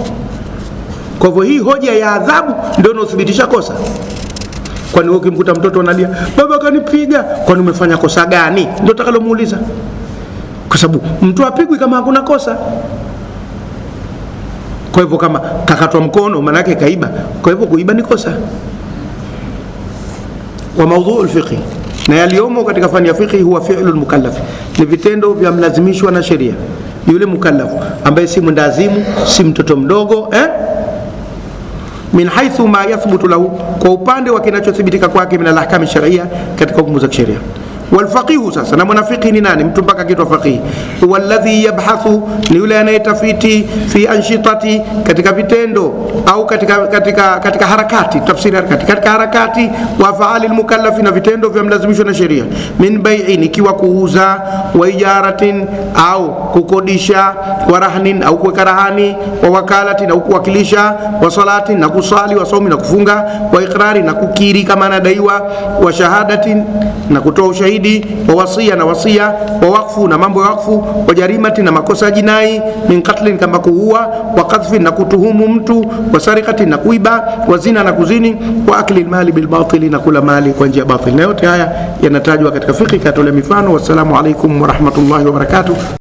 Kwa hivyo hii hoja ya adhabu ndio inathibitisha kosa. Kwani wewe ukimkuta mtoto analia, baba kanipiga, kwani umefanya kosa gani? Ndio utakalomuuliza. Kwa sababu mtu apigwi kama hakuna kosa. Kwa hivyo kama kakatwa mkono, maana yake kaiba. Kwa hivyo kuiba ni kosa. Wa mawdhu'ul fiqh, na yaliomo katika fani ya fiqh, huwa fi'lul mukallaf, ni vitendo vya mlazimishwa na sheria. Yule mukallaf ambaye si mwendazimu, si mtoto mdogo, min haythu ma yathbutu lahu, kwa upande wa kinachothibitika kwake, min al-ahkam sharia, katika hukumu za sheria. Walfaqihu, sasa na mwanafiki ni nani? Mtu mpaka kitwa faqih. Walladhi yabhathu, ni yule anayetafiti, fi anshitati, katika vitendo au katika harakati, tafsiri harakati, katika harakati, wa faali al-mukallafi, na vitendo vya mlazimishwa na sheria, min bai'in, ikiwa kuuza, wa ijaratin, au kukodisha, wa rahnin, au kuweka rahani, wa wakalatin, au kuwakilisha, wa salatin, na kusali, wa saumi, na kufunga, wa iqrari, na kukiri kama anadaiwa, wa shahadatin, na kutoa ushahidi, wa wasia, na wasia, wa waqfu, na mambo ya waqfu, wa jarimati, na makosa jinai, min qatlin, kama kuua, wa qadhfin, na kutuhumu mtu, wa sarikati, na kuiba, wa zina, na kuzini, wa akli mali bil batili, na kula mali kwa njia batili. Na yote haya yanatajwa katika fiqh, katolea mifano. Wassalamu alaikum wa rahmatullahi wa barakatuh.